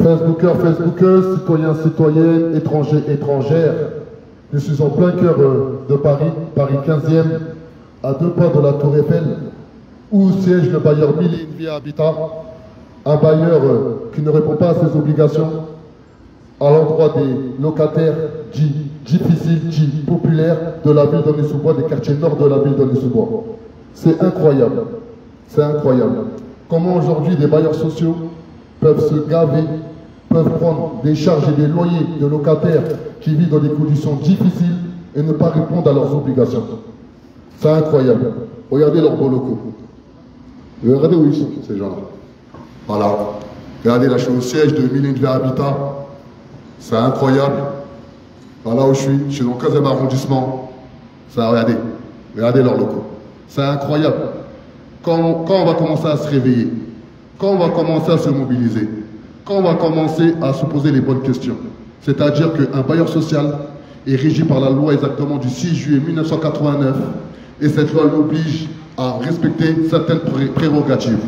Facebookers, Facebookeuses, citoyens, citoyennes, étrangers, étrangères. Je suis en plein cœur de Paris, Paris 15e, à 2 pas de la Tour Eiffel, où siège le bailleur Mille et une Vie Habitat, un bailleur qui ne répond pas à ses obligations à l'endroit des locataires dits difficiles, dits populaires de la ville d'Aulnay-sous-Bois, des quartiers nord de la ville d'Aulnay-sous-Bois. C'est incroyable, c'est incroyable. Comment aujourd'hui des bailleurs sociaux peuvent se gaver, peuvent prendre des charges et des loyers de locataires qui vivent dans des conditions difficiles et ne pas répondre à leurs obligations. C'est incroyable. Regardez leurs beaux locaux. Regardez où ils sont, ces gens-là. Voilà. Regardez, là, je suis au siège de Mille et une Vie Habitat. C'est incroyable. Voilà où je suis dans le 15e arrondissement. Ça, regardez. Regardez leurs locaux. C'est incroyable. Quand on va commencer à se réveiller, quand on va commencer à se mobiliser, quand on va commencer à se poser les bonnes questions, c'est-à-dire qu'un bailleur social est régi par la loi exactement du 6 juillet 1989 et cette loi l'oblige à respecter certaines prérogatives,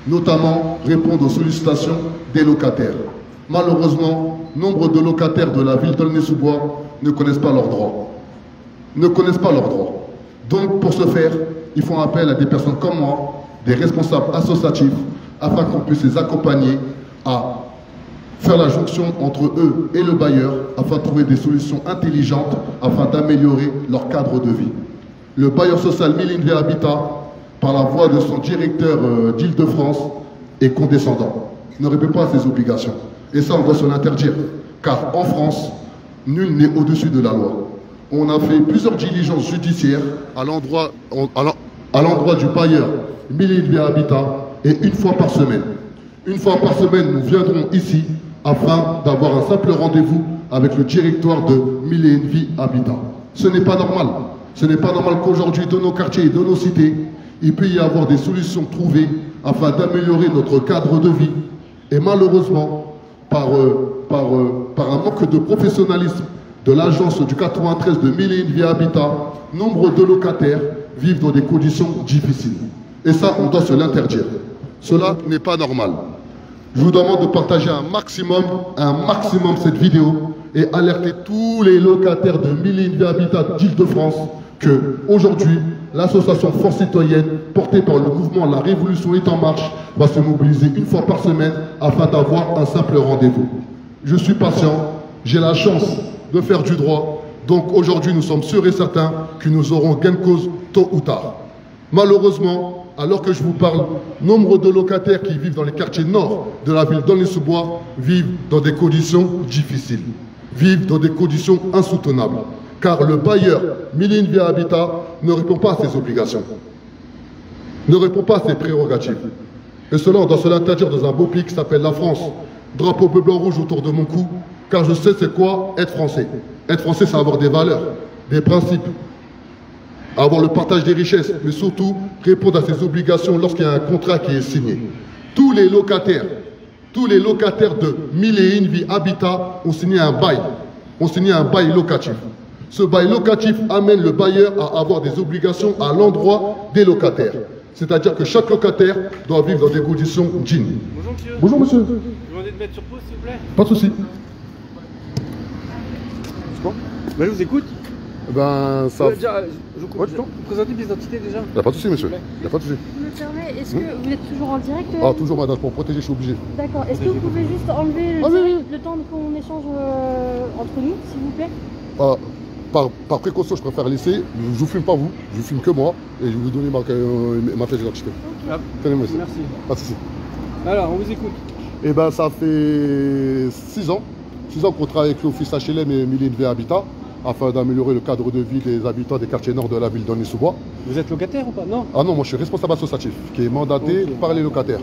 notamment répondre aux sollicitations des locataires. Malheureusement, nombre de locataires de la ville d'Aulnay-sous-Bois ne connaissent pas leurs droits. Ne connaissent pas leurs droits. Donc, pour ce faire, ils font appel à des personnes comme moi, des responsables associatifs, afin qu'on puisse les accompagner à faire la jonction entre eux et le bailleur, afin de trouver des solutions intelligentes, afin d'améliorer leur cadre de vie. Le bailleur social Mille et une Vie Habitat, par la voix de son directeur d'Île-de-France, est condescendant, ne répond pas à ses obligations. Et ça, on doit se l'interdire, car en France, nul n'est au-dessus de la loi. On a fait plusieurs diligences judiciaires à l'endroit du bailleur Mille et une Vie Habitat, et une fois par semaine. Une fois par semaine, nous viendrons ici afin d'avoir un simple rendez-vous avec le directoire de Mille et une Vie Habitat. Ce n'est pas normal. Ce n'est pas normal qu'aujourd'hui, dans nos quartiers et dans nos cités, il peut y avoir des solutions trouvées afin d'améliorer notre cadre de vie. Et malheureusement, par un manque de professionnalisme de l'agence du 93 de Mille et une Vie Habitat, nombre de locataires vivent dans des conditions difficiles. Et ça, on doit se l'interdire. Cela n'est pas normal. Je vous demande de partager un maximum cette vidéo et alerter tous les locataires de Mille et une Vie Habitat d'Île-de-France que aujourd'hui, l'association Force Citoyenne, portée par le mouvement La Révolution est en marche, va se mobiliser une fois par semaine afin d'avoir un simple rendez-vous. Je suis patient, j'ai la chance de faire du droit, donc aujourd'hui nous sommes sûrs et certains que nous aurons gain de cause tôt ou tard. Malheureusement, alors que je vous parle, nombre de locataires qui vivent dans les quartiers nord de la ville d'Aulnay-sous-Bois vivent dans des conditions difficiles, vivent dans des conditions insoutenables. Car le bailleur Mille et une Vie Habitat ne répond pas à ses obligations, ne répond pas à ses prérogatives. Et cela, on doit se l'interdire dans un beau pays qui s'appelle la France. Drapeau bleu, blanc, rouge autour de mon cou, car je sais c'est quoi être français. Être français, c'est avoir des valeurs, des principes, avoir le partage des richesses, mais surtout répondre à ses obligations lorsqu'il y a un contrat qui est signé. Tous les locataires de Mille et une Vie Habitat ont signé un bail locatif. Ce bail locatif amène le bailleur à avoir des obligations à l'endroit des locataires. C'est-à-dire que chaque locataire doit vivre dans des conditions dignes. Bonjour monsieur. Bonjour monsieur. Je vous demandais de mettre sur pause s'il vous plaît. Pas de souci. C'est quoi? Ben, je vous écoute. Ben ça... Vous présentez pièce d'identité déjà? Il n'y a pas de souci monsieur. Il n'y a pas de souci. Vous me permettez, est-ce que vous êtes toujours en direct? Ah toujours madame, pour protéger je suis obligé. D'accord. Est-ce que vous pouvez juste enlever le temps qu'on échange entre nous, s'il vous plaît? Par précaution, je préfère laisser. Je ne vous filme pas vous, je vous filme que moi et je vais vous donner ma pièce d'identité. Okay. Tenez monsieur. Merci. Pas de souci. Alors, on vous écoute. Eh bien, ça fait 6 ans qu'on travaille avec l'Office HLM et Mille et une Vie Habitat afin d'améliorer le cadre de vie des habitants des quartiers nord de la ville d'Aulnay-sous-Bois. Vous êtes locataire ou pas? Non. Ah non, moi je suis responsable associatif qui est mandaté par les locataires.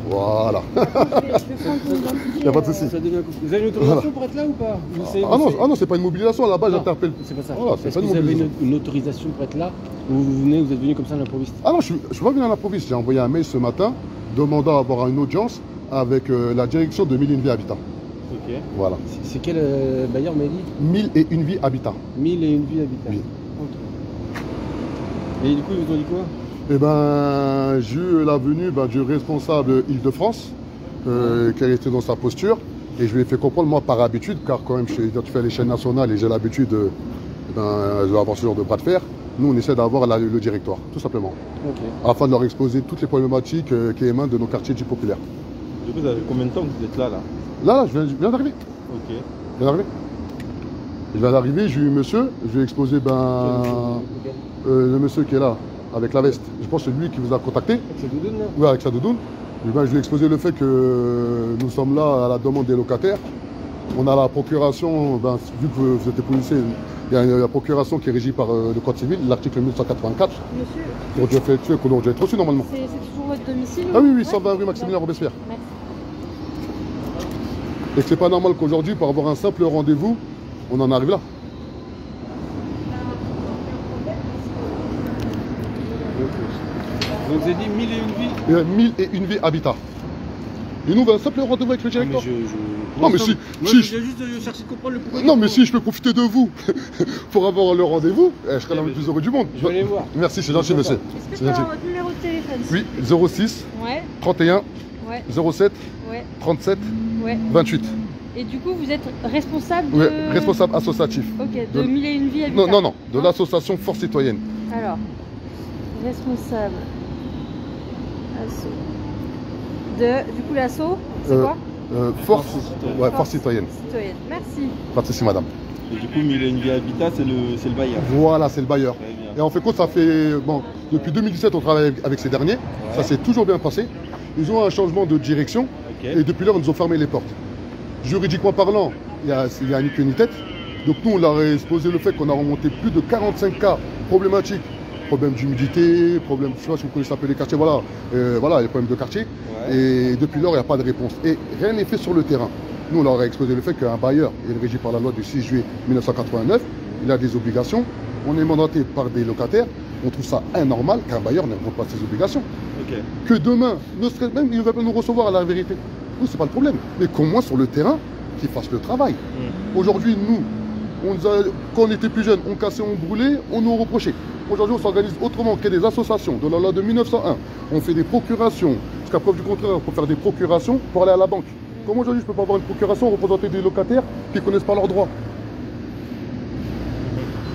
Voilà. Il n'y a pas de souci. Vous avez une autorisation pour être là ou pas? Ah non, c'est pas une mobilisation, là-bas j'interpelle. C'est pas ça. Voilà, Est-ce que vous avez une autorisation pour être là ou vous êtes venu comme ça à l'improviste? Ah non, je suis pas venu à l'improviste. J'ai envoyé un mail ce matin demandant à avoir une audience avec la direction de Mille et une Vie Habitat. Ok. Voilà. C'est quel bailleur m'a dit? Mille et une Vie Habitat. Mille et une Vie Habitat. Oui. Ok. Et du coup, ils vous ont dit quoi? Eh ben, j'ai eu la venue du responsable Île-de-France, qui a été dans sa posture, et je lui ai fait comprendre, moi, par habitude, car quand même, je suis identifié à l'échelle nationale et j'ai l'habitude d'avoir ce genre de bras de fer, nous, on essaie d'avoir le directoire, tout simplement, afin de leur exposer toutes les problématiques qui émanent de nos quartiers dits populaires. Du coup, vous avez combien de temps que vous êtes là? Là, je viens d'arriver. Ok. Je viens d'arriver. Je viens d'arriver, j'ai eu monsieur, je lui ai exposé le monsieur qui est là, avec la veste. Je pense que c'est lui qui vous a contacté. Avec sa doudoune là? Oui, avec sa doudoune. Et je lui ai exposé le fait que nous sommes là à la demande des locataires. On a la procuration, vu que vous êtes policier, il y a la procuration qui est régie par le Code civil, l'article 1184. Monsieur, Qu'on doit être reçu normalement. c'est toujours votre domicile? Ah oui, oui, Ouais. 120 rue Maximilien Robespierre. Merci. Et que c'est pas normal qu'aujourd'hui, pour avoir un simple rendez-vous, on en arrive là. Donc vous avez dit 1000 et une vies? Il y a 1001 vies habitat. Et nous, on veut un simple rendez-vous avec le directeur. Non, mais si, Moi, si, je viens juste de chercher de comprendre le pourquoi. non, mais si je peux profiter de vous pour avoir le rendez-vous, je serai l'homme le plus heureux du monde. Je vais aller voir. Merci, c'est gentil, monsieur. Est-ce que C'est tu as gentil. votre numéro de téléphone? Oui, 06 Ouais, 31 ouais, 07 ouais, 37 ouais. 28. Et du coup, vous êtes responsable de... Oui, responsable associatif. Ok, de De- 1001 vies habitat. Non, non, non, de Hein? l'association Force Citoyenne. Alors, responsable asso. Du coup, l'asso, c'est Euh, quoi? Force, Citoyenne. ouais, Force Citoyenne. Citoyenne. Merci. Pas de souci, madame. Et du coup, 1001 vies habitat, c'est le bailleur. Voilà, c'est le bailleur. Très bien. Et en fait, ça fait. Bon, depuis 2017, on travaille avec ces derniers. Ça s'est toujours bien passé. Ils ont un changement de direction. Ok. Et depuis là, ils nous ont fermé les portes. Juridiquement parlant, il y a ni queue ni tête. Donc nous, on leur a exposé le fait qu'on a remonté plus de 45 cas problématiques. Problème d'humidité, problème, je ne sais pas si vous connaissez un peu les quartiers, voilà, voilà, les problèmes de quartier. Ouais. Et depuis lors, il n'y a pas de réponse. Et rien n'est fait sur le terrain. Nous, on leur a exposé le fait qu'un bailleur est régi par la loi du 6 juillet 1989. Il a des obligations. On est mandaté par des locataires. On trouve ça anormal qu'un bailleur ne répond pas à ses obligations. Ok. Que demain, ne serait même, il ne va pas nous recevoir à la vérité. Nous, c'est pas le problème. Mais qu'au moins sur le terrain, qu'ils fassent le travail. Aujourd'hui, nous, quand on était plus jeunes, on cassait, on brûlait, on nous reprochait. Aujourd'hui, on s'organise autrement qu'il y a des associations. De la loi de 1901, on fait des procurations. Jusqu'à preuve du contraire, pour faire des procurations pour aller à la banque. Comment aujourd'hui, je ne peux pas avoir une procuration représenter des locataires qui ne connaissent pas leurs droits?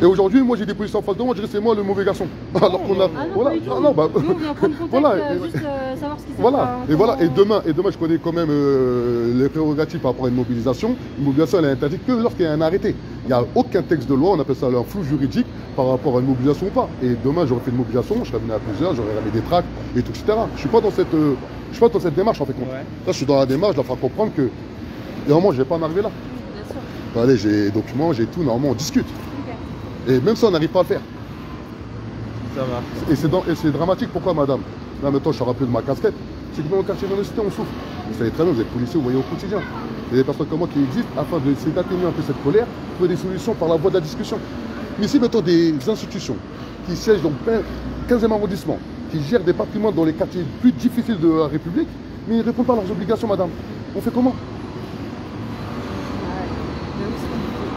Et aujourd'hui, moi j'ai des policiers en face de moi, je dirais c'est moi le mauvais garçon. Alors qu'on a. Ah non, Voilà. pas du tout. Ah non, bah, Nous, on vient prendre contact, voilà. juste savoir ce qui s'est Voilà, passé. et voilà, et demain, je connais quand même les prérogatives par rapport à une mobilisation. Une mobilisation, elle est interdite que lorsqu'il y a un arrêté. Il n'y a aucun texte de loi, on appelle ça un flou juridique par rapport à une mobilisation ou pas. Et demain, j'aurais fait une mobilisation, je serais venu à plusieurs, j'aurais ramené des tracts et tout, etc. Je suis pas dans cette démarche en fait. Ouais. Là, je suis dans la démarche, je leur faire comprendre que, et normalement, je vais pas en arriver là. Bien sûr. Allez, j'ai les documents, j'ai tout, normalement, on discute. Ok. Et même ça, on n'arrive pas à le faire. Ça marche. Et c'est dramatique, pourquoi madame? Là maintenant je suis rappelé de ma casquette. C'est que dans le quartier de l'université on souffre. Vous savez très bien, vous êtes policier, vous voyez au quotidien. Il y a des personnes comme moi qui existent afin d'essayer d'atténuer un peu cette colère, trouver des solutions par la voie de la discussion. Mais si mettons des institutions qui siègent dans le 15e arrondissement, qui gèrent des patrimoines dans les quartiers les plus difficiles de la République, mais ils ne répondent pas à leurs obligations, madame. On fait comment?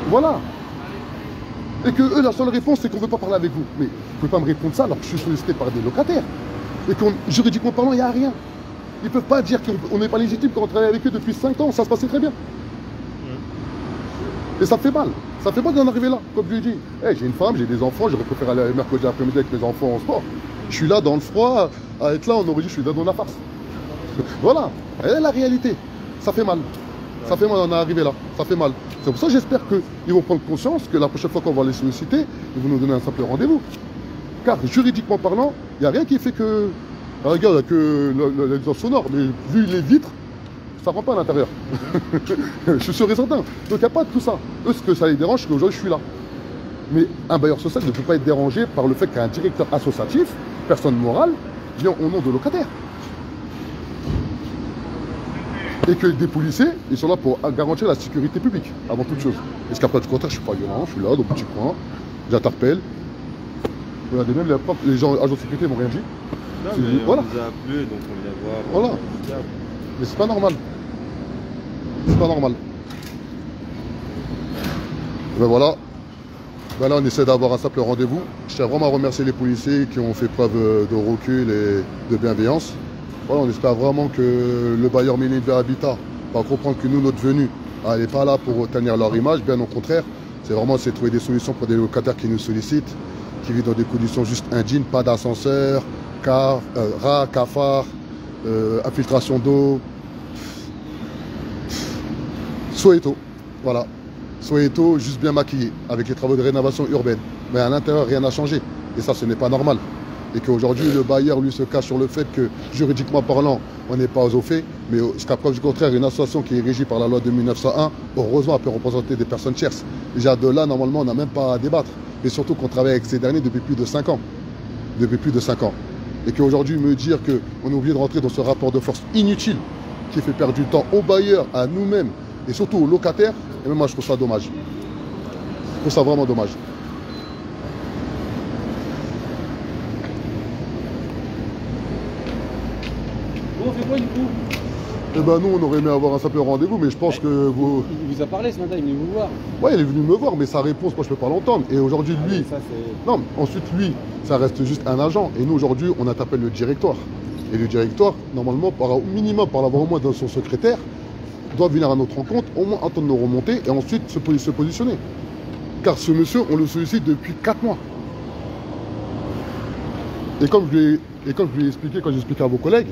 Voilà. Et que eux, la seule réponse, c'est qu'on ne veut pas parler avec vous. Mais vous ne pouvez pas me répondre ça alors que je suis sollicité par des locataires. Et qu'on, juridiquement parlant, il n'y a rien. Ils ne peuvent pas dire qu'on n'est pas légitime quand on travaille avec eux depuis 5 ans, ça se passait très bien. Et ça fait mal. Ça fait mal d'en arriver là. Comme je lui ai dit, hey, j'ai une femme, j'ai des enfants, j'aurais préféré aller mercredi après-midi avec mes enfants en sport. Je suis là dans le froid, à être là, on aurait dit je suis là dans la farce. Voilà, elle est la réalité. Ça fait mal. Ça fait mal d'en arriver là. Ça fait mal. C'est pour ça que j'espère qu'ils vont prendre conscience que la prochaine fois qu'on va les solliciter, ils vont nous donner un simple rendez-vous. Car juridiquement parlant, il n'y a rien qui fait que. Regarde, il n'y a que l'exhaust sonore, mais vu les vitres, ça ne rentre pas à l'intérieur. Je suis sûr et certain. Donc il n'y a pas de tout ça. Eux, ce que ça les dérange, c'est qu'aujourd'hui, je suis là. Mais un bailleur social ne peut pas être dérangé par le fait qu'un directeur associatif, personne morale, vient au nom de locataires. Et que des policiers, ils sont là pour garantir la sécurité publique, avant toute chose. Et ce qu'après du contraire, je suis pas violent, je suis là, dans le petit coin, j'interpelle. Regardez, même les gens, agents de sécurité, ils m'ont rien dit. Non, C'est- mais voilà. on nous a appelé, donc on vient voir. Voilà. Mais c'est pas normal. C'est pas normal. Ben voilà. Ben là, on essaie d'avoir un simple rendez-vous. Je tiens vraiment à remercier les policiers qui ont fait preuve de recul et de bienveillance. Voilà, on espère vraiment que le bailleur Mille Univers Habitat va comprendre que nous, notre venue, elle n'est pas là pour tenir leur image, bien au contraire. C'est vraiment de trouver des solutions pour des locataires qui nous sollicitent, qui vivent dans des conditions juste indignes, pas d'ascenseur, rats, cafards, infiltration d'eau. Soweto, voilà. Soweto, juste bien maquillé, avec les travaux de rénovation urbaine. Mais à l'intérieur, rien n'a changé. Et ça, ce n'est pas normal. Et qu'aujourd'hui, le bailleur, lui, se cache sur le fait que, juridiquement parlant, on n'est pas au fait. Mais jusqu'à preuve du contraire, une association qui est régie par la loi de 1901, heureusement, elle peut représenter des personnes tierces. Déjà, de là, normalement, on n'a même pas à débattre. Et surtout qu'on travaille avec ces derniers depuis plus de 5 ans. Depuis plus de 5 ans. Et qu'aujourd'hui, me dire qu'on est obligé de rentrer dans ce rapport de force inutile, qui fait perdre du temps aux bailleurs, à nous-mêmes, et surtout aux locataires, et même moi, je trouve ça dommage. Je trouve ça vraiment dommage. Bon, on fait quoi du coup? Eh ben nous, on aurait aimé avoir un simple rendez-vous, mais je pense que vous... Il vous a parlé ce matin, il est venu vous voir. Ouais, il est venu me voir, mais sa réponse, moi, je peux pas l'entendre. Et aujourd'hui, lui... Ça, c'est... Non, mais ensuite, lui, ça reste juste un agent. Et nous, aujourd'hui, on appelle le directoire. Et le directoire, normalement, au minimum, par l'avoir au moins dans son secrétaire, doit venir à notre rencontre, au moins entendre nos remontées, et ensuite se positionner. Car ce monsieur, on le sollicite depuis 4 mois. Et comme je lui ai expliqué, quand j'ai expliqué à vos collègues,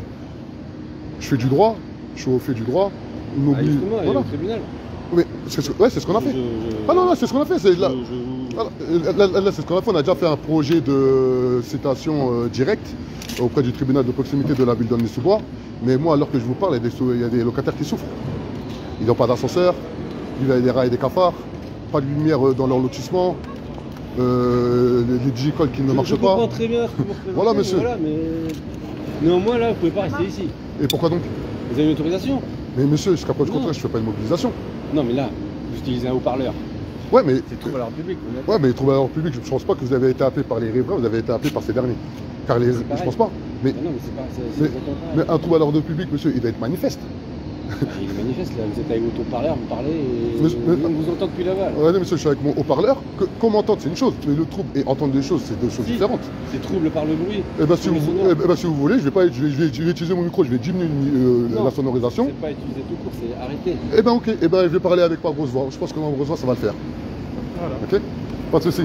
je fais du droit, je suis au fait du droit, on oublie... justement, voilà. au tribunal. Mais c'est ce qu'on a fait. Ah non, c'est ce qu'on a fait. Là, c'est ce qu'on a fait. On a déjà fait un projet de citation directe auprès du tribunal de proximité de la ville d'Aulnay-sous-Bois. Mais moi, alors que je vous parle, il y a des locataires qui souffrent. Ils n'ont pas d'ascenseur, il y a des rats et des cafards, pas de lumière dans leur lotissement, les digicoles qui ne marchent pas. Je comprends très bien ce que vous représentez. Voilà, monsieur. Voilà, mais néanmoins, là, vous ne pouvez pas rester ici. Et pourquoi donc? Vous avez une autorisation? Mais monsieur, jusqu'à preuve du contraire, je ne fais pas une mobilisation. Non, mais là, vous utilisez un haut-parleur. Ouais, mais... C'est trouble à l'ordre public. Ouais, mais trouble à l'ordre public, je ne pense pas que vous avez été appelé par les riverains, vous avez été appelé par ces derniers. Car je ne pense pas. Mais, non, mais c'est pas... mais un trouble à l'ordre public, monsieur, il doit être manifeste. Il est manifeste, là. Vous êtes avec votre haut-parleur, vous parlez et on vous entend depuis là-bas. Ouais, non, monsieur, je suis avec mon haut-parleur. Qu'on m'entende, c'est une chose. Mais le trouble et entendre des choses, c'est deux choses différentes. C'est trouble par le bruit. Eh ben, si vous voulez, je vais utiliser mon micro, je vais diminuer la sonorisation. C'est pas utiliser tout court, c'est arrêter. Eh ben, ok. Eh ben, je vais parler avec ma grosse voix. Je pense que ma grosse voix, ça va le faire. Voilà. Ok? Pas de soucis.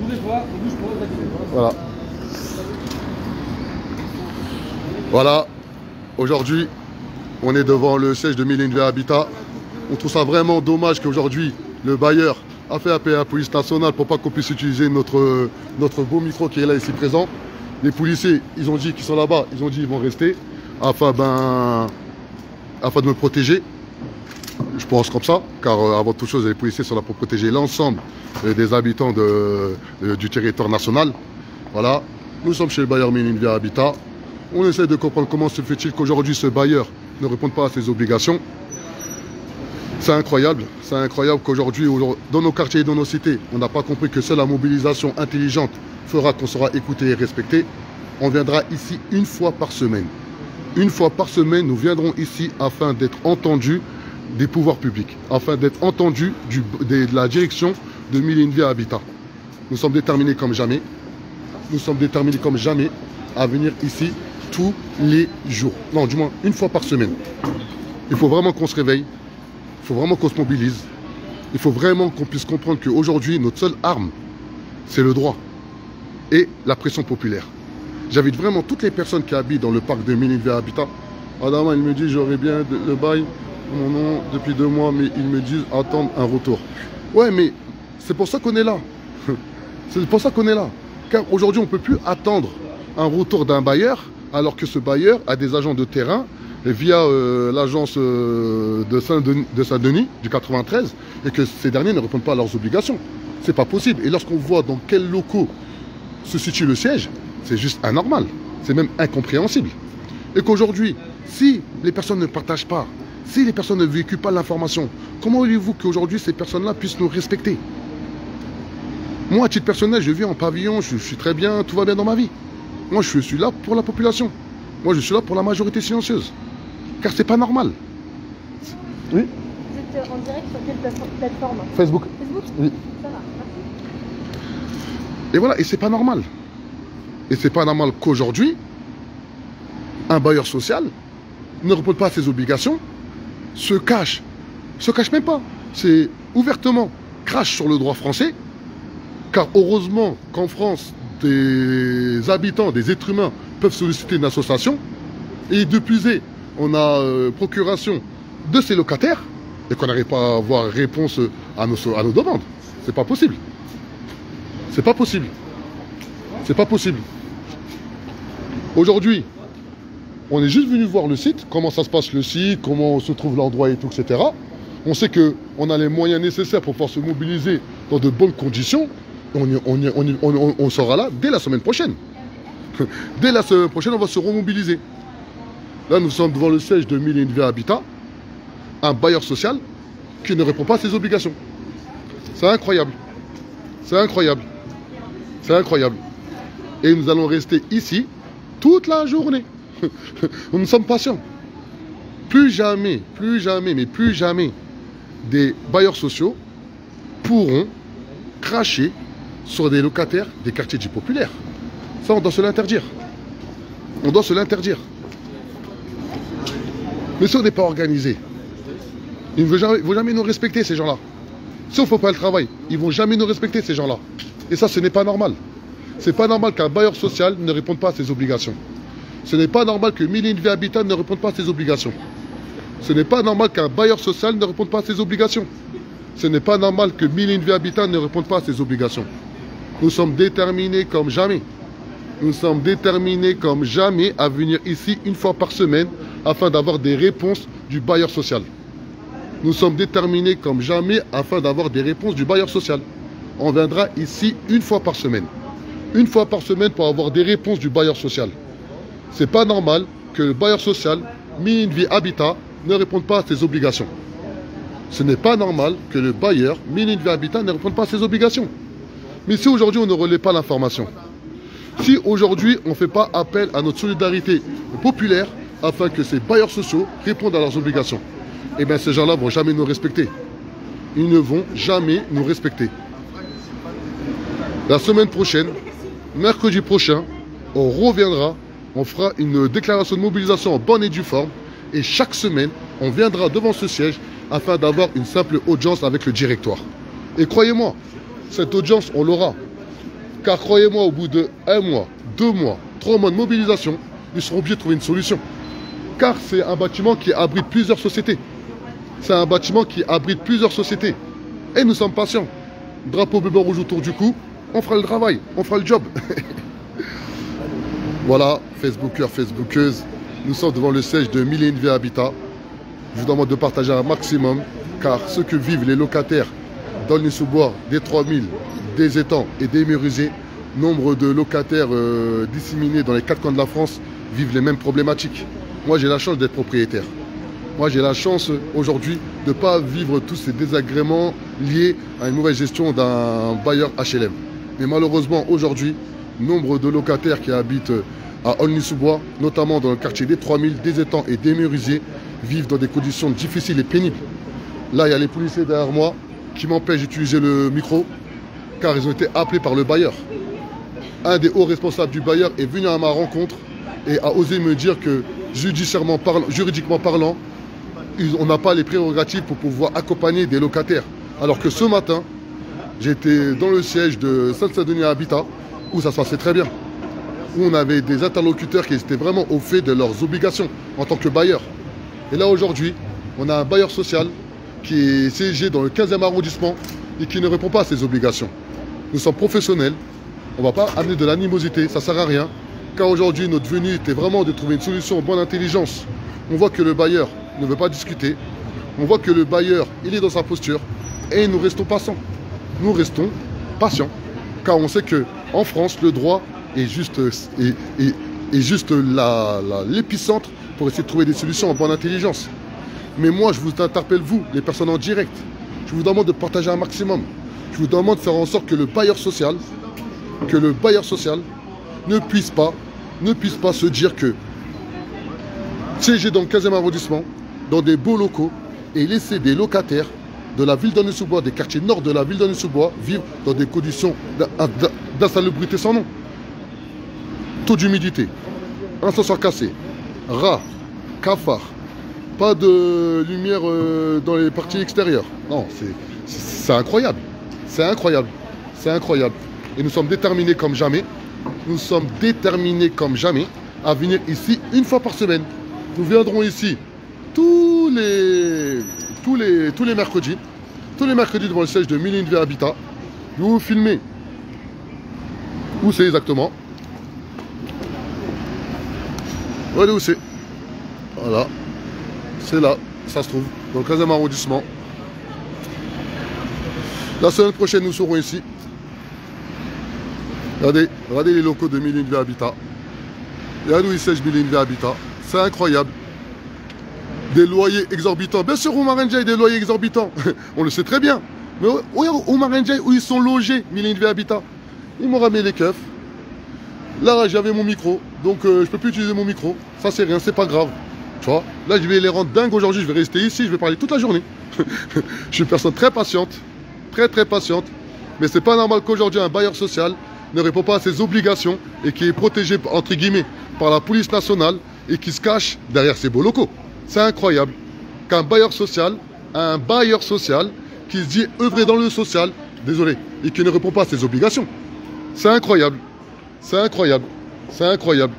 Bougez pas, bouge pas, vous inquiétez pas. Voilà. Voilà. Aujourd'hui, on est devant le siège de Mille Univers Habitat. On trouve ça vraiment dommage qu'aujourd'hui, le bailleur a fait appel à la police nationale pour pas qu'on puisse utiliser notre beau micro qui est là ici présent. Les policiers, ils ont dit qu'ils sont là-bas, ils ont dit qu'ils vont rester afin de me protéger. Je pense comme ça, car avant toute chose, les policiers sont là pour protéger l'ensemble des habitants du territoire national. Voilà, nous sommes chez le bailleur Mille Univers Habitat. On essaie de comprendre comment se fait-il qu'aujourd'hui ce bailleur ne réponde pas à ses obligations. C'est incroyable qu'aujourd'hui, dans nos quartiers et dans nos cités, on n'a pas compris que seule la mobilisation intelligente fera qu'on sera écouté et respecté. On viendra ici une fois par semaine. Une fois par semaine, nous viendrons ici afin d'être entendus des pouvoirs publics, afin d'être entendus de la direction de Mille Univers Habitat. Nous sommes déterminés comme jamais. Nous sommes déterminés comme jamais à venir ici tous les jours. Non, du moins une fois par semaine. Il faut vraiment qu'on se réveille. Il faut vraiment qu'on se mobilise. Il faut vraiment qu'on puisse comprendre qu'aujourd'hui, notre seule arme, c'est le droit et la pression populaire. J'invite vraiment toutes les personnes qui habitent dans le parc de Mille Univers Habitat. Adama, il me dit, j'aurais bien le bail, mon nom, depuis 2 mois, mais ils me disent, attendre un retour. Ouais, mais c'est pour ça qu'on est là. C'est pour ça qu'on est là. Car aujourd'hui, on ne peut plus attendre un retour d'un bailleur, alors que ce bailleur a des agents de terrain via l'agence de Saint-Denis, du 93, et que ces derniers ne répondent pas à leurs obligations. C'est pas possible. Et lorsqu'on voit dans quels locaux se situe le siège, c'est juste anormal. C'est même incompréhensible. Et qu'aujourd'hui, si les personnes ne partagent pas, si les personnes ne véhiculent pas l'information, comment voulez-vous qu'aujourd'hui ces personnes-là puissent nous respecter? Moi, à titre personnel, je vis en pavillon, je suis très bien, tout va bien dans ma vie. Moi, je suis là pour la population. Moi, je suis là pour la majorité silencieuse. Car c'est pas normal. Oui. Vous êtes en direct sur quelle plateforme? Facebook. Facebook? Oui. Ça va, merci. Et voilà, et c'est pas normal. Et c'est pas normal qu'aujourd'hui, un bailleur social ne répond pas à ses obligations, se cache même pas, c'est ouvertement crache sur le droit français, car heureusement qu'en France, des habitants, des êtres humains peuvent solliciter une association, et de plus est, on a procuration de ces locataires, et qu'on n'arrive pas à avoir réponse à nos demandes. C'est pas possible. C'est pas possible. C'est pas possible. Aujourd'hui, on est juste venu voir le site, comment ça se passe le site, comment se trouve l'endroit et tout, etc. On sait qu'on a les moyens nécessaires pour pouvoir se mobiliser dans de bonnes conditions. On sera là dès la semaine prochaine. Dès la semaine prochaine, on va se remobiliser. Là, nous sommes devant le siège de 1001 Vie Habitat, un bailleur social qui ne répond pas à ses obligations. C'est incroyable. C'est incroyable. C'est incroyable. Et nous allons rester ici toute la journée. Nous sommes patients. Plus jamais, mais plus jamais, des bailleurs sociaux pourront cracher sur des locataires des quartiers dits populaires. Ça, on doit se l'interdire. On doit se l'interdire. Mais si on n'est pas organisé, ils ne vont jamais nous respecter, ces gens-là. Si on ne fait pas le travail, ils ne vont jamais nous respecter, ces gens-là. Et ça, ce n'est pas normal. Ce n'est pas normal qu'un bailleur social ne réponde pas à ses obligations. Ce n'est pas normal que 1001 Vie Habitat ne réponde pas à ses obligations. Ce n'est pas normal qu'un bailleur social ne réponde pas à ses obligations. Ce n'est pas normal que 1001 Vie Habitat ne réponde pas à ses obligations. Nous sommes déterminés comme jamais. Nous sommes déterminés comme jamais à venir ici une fois par semaine afin d'avoir des réponses du bailleur social. Nous sommes déterminés comme jamais afin d'avoir des réponses du bailleur social. On viendra ici une fois par semaine. Une fois par semaine pour avoir des réponses du bailleur social. C'est pas normal que le bailleur social, 1001 Vie Habitat, ne réponde pas à ses obligations. Ce n'est pas normal que le bailleur, 1001 Vie Habitat, ne réponde pas à ses obligations. Mais si aujourd'hui on ne relaie pas l'information, si aujourd'hui on ne fait pas appel à notre solidarité populaire afin que ces bailleurs sociaux répondent à leurs obligations, eh bien ces gens-là ne vont jamais nous respecter. Ils ne vont jamais nous respecter. La semaine prochaine, mercredi prochain, on reviendra, on fera une déclaration de mobilisation en bonne et due forme. Et chaque semaine, on viendra devant ce siège afin d'avoir une simple audience avec le directoire. Et croyez-moi, cette audience, on l'aura. Car croyez-moi, au bout de 1 mois, 2 mois, 3 mois de mobilisation, ils seront obligés de trouver une solution. Car c'est un bâtiment qui abrite plusieurs sociétés. C'est un bâtiment qui abrite plusieurs sociétés. Et nous sommes patients. Drapeau bleu, blanc, rouge autour du cou, on fera le travail, on fera le job. Voilà, Facebookers, Facebookeuses, nous sommes devant le siège de 1001 Vie Habitat. Je vous demande de partager un maximum, car ce que vivent les locataires d'Aulnay-sous-Bois, des 3000, des étangs et des Mérusées, nombre de locataires disséminés dans les 4 coins de la France vivent les mêmes problématiques. Moi, j'ai la chance d'être propriétaire. Moi, j'ai la chance aujourd'hui de ne pas vivre tous ces désagréments liés à une mauvaise gestion d'un bailleur HLM. Mais malheureusement, aujourd'hui, nombre de locataires qui habitent à Aulnay-sous-Bois, notamment dans le quartier des 3000, des étangs et des Mérusées, vivent dans des conditions difficiles et pénibles. Là, il y a les policiers derrière moi qui m'empêchent d'utiliser le micro, car ils ont été appelés par le bailleur. Un des hauts responsables du bailleur est venu à ma rencontre et a osé me dire que, juridiquement parlant, on n'a pas les prérogatives pour pouvoir accompagner des locataires. Alors que ce matin, j'étais dans le siège de Saint-Denis Habitat, où ça se passait très bien. Où on avait des interlocuteurs qui étaient vraiment au fait de leurs obligations en tant que bailleur. Et là aujourd'hui, on a un bailleur social qui est siégé dans le 15e arrondissement et qui ne répond pas à ses obligations. Nous sommes professionnels, on ne va pas amener de l'animosité, ça ne sert à rien. Car aujourd'hui, notre venue était vraiment de trouver une solution en bonne intelligence. On voit que le bailleur ne veut pas discuter. On voit que le bailleur, il est dans sa posture. Et nous restons patients. Nous restons patients. Car on sait qu'en France, le droit est juste l'épicentre pour essayer de trouver des solutions en bonne intelligence. Mais moi, je vous interpelle, vous, les personnes en direct. Je vous demande de partager un maximum. Je vous demande de faire en sorte que le bailleur social ne puisse pas se dire que siéger dans le 15e arrondissement, dans des beaux locaux, et laisser des locataires de la ville d'Aulnay-sous-Bois, des quartiers nord de la ville d'Aulnay-sous-Bois, vivre dans des conditions d'insalubrité sans nom. Taux d'humidité, ascenseur cassé, rats, cafards, pas de lumière dans les parties extérieures. Non, c'est incroyable. C'est incroyable. C'est incroyable. Et nous sommes déterminés comme jamais. Nous sommes déterminés comme jamais à venir ici une fois par semaine. Nous viendrons ici tous les mercredis. Tous les mercredis devant le siège de 1001 Vie Habitat. Je vais vous filmer où c'est exactement. Regardez où c'est. Voilà. C'est là. Ça se trouve. Dans le 15e arrondissement. La semaine prochaine, nous serons ici. Regardez les locaux de 1001 Vie Habitat. Regardez où il siège 1001 Vie Habitat. C'est incroyable. Des loyers exorbitants. Bien sûr, au Marenjay, des loyers exorbitants. On le sait très bien. Mais au Marenjay, où ils sont logés, 1001 Vie Habitat, ils m'ont ramené les keufs. Là, j'avais mon micro. Donc, je ne peux plus utiliser mon micro. Ça, c'est rien, c'est pas grave. Tu vois, là, je vais les rendre dingues aujourd'hui. Je vais rester ici, je vais parler toute la journée. Je suis une personne très patiente. Très, très patiente. Mais c'est pas normal qu'aujourd'hui, un bailleur social ne répond pas à ses obligations et qui est protégé, entre guillemets, par la police nationale et qui se cache derrière ses beaux locaux. C'est incroyable qu'un bailleur social, qui se dit œuvrer dans le social, désolé, et qui ne répond pas à ses obligations. C'est incroyable. C'est incroyable. C'est incroyable.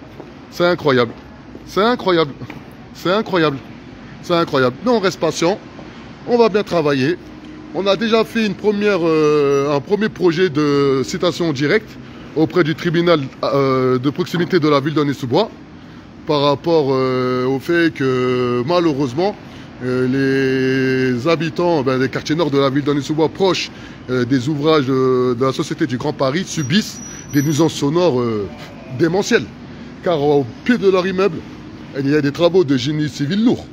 C'est incroyable. C'est incroyable. C'est incroyable. C'est incroyable. Mais on reste patient. On va bien travailler. On a déjà fait un premier projet de citation directe auprès du tribunal de proximité de la ville d'Aulnay-sous-Bois par rapport au fait que malheureusement les habitants des quartiers nord de la ville d'Aulnay-sous-Bois proches des ouvrages de la Société du Grand Paris subissent des nuisances sonores démentielles. Car au pied de leur immeuble, il y a des travaux de génie civil lourds.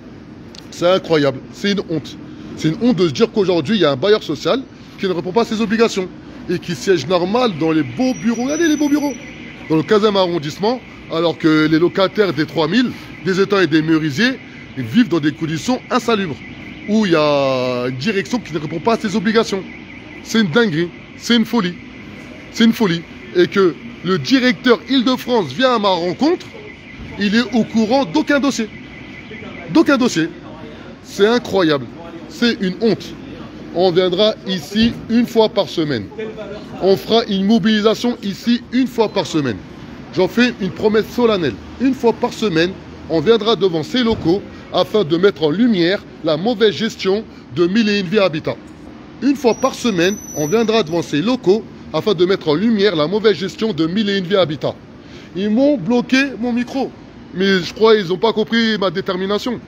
C'est incroyable, c'est une honte. C'est une honte de se dire qu'aujourd'hui, il y a un bailleur social qui ne répond pas à ses obligations et qui siège normal dans les beaux bureaux. Regardez les beaux bureaux. Dans le 15e arrondissement, alors que les locataires des 3000, des étangs et des merisiers, vivent dans des conditions insalubres, où il y a une direction qui ne répond pas à ses obligations. C'est une dinguerie, c'est une folie. C'est une folie. Et que le directeur Île-de-France vient à ma rencontre, il est au courant d'aucun dossier. D'aucun dossier. C'est incroyable. C'est une honte. On viendra ici une fois par semaine. On fera une mobilisation ici une fois par semaine. J'en fais une promesse solennelle. Une fois par semaine, on viendra devant ces locaux afin de mettre en lumière la mauvaise gestion de 1001 Vie Habitat. Une fois par semaine, on viendra devant ces locaux afin de mettre en lumière la mauvaise gestion de 1001 Vie Habitat. Ils m'ont bloqué mon micro. Mais je crois qu'ils n'ont pas compris ma détermination.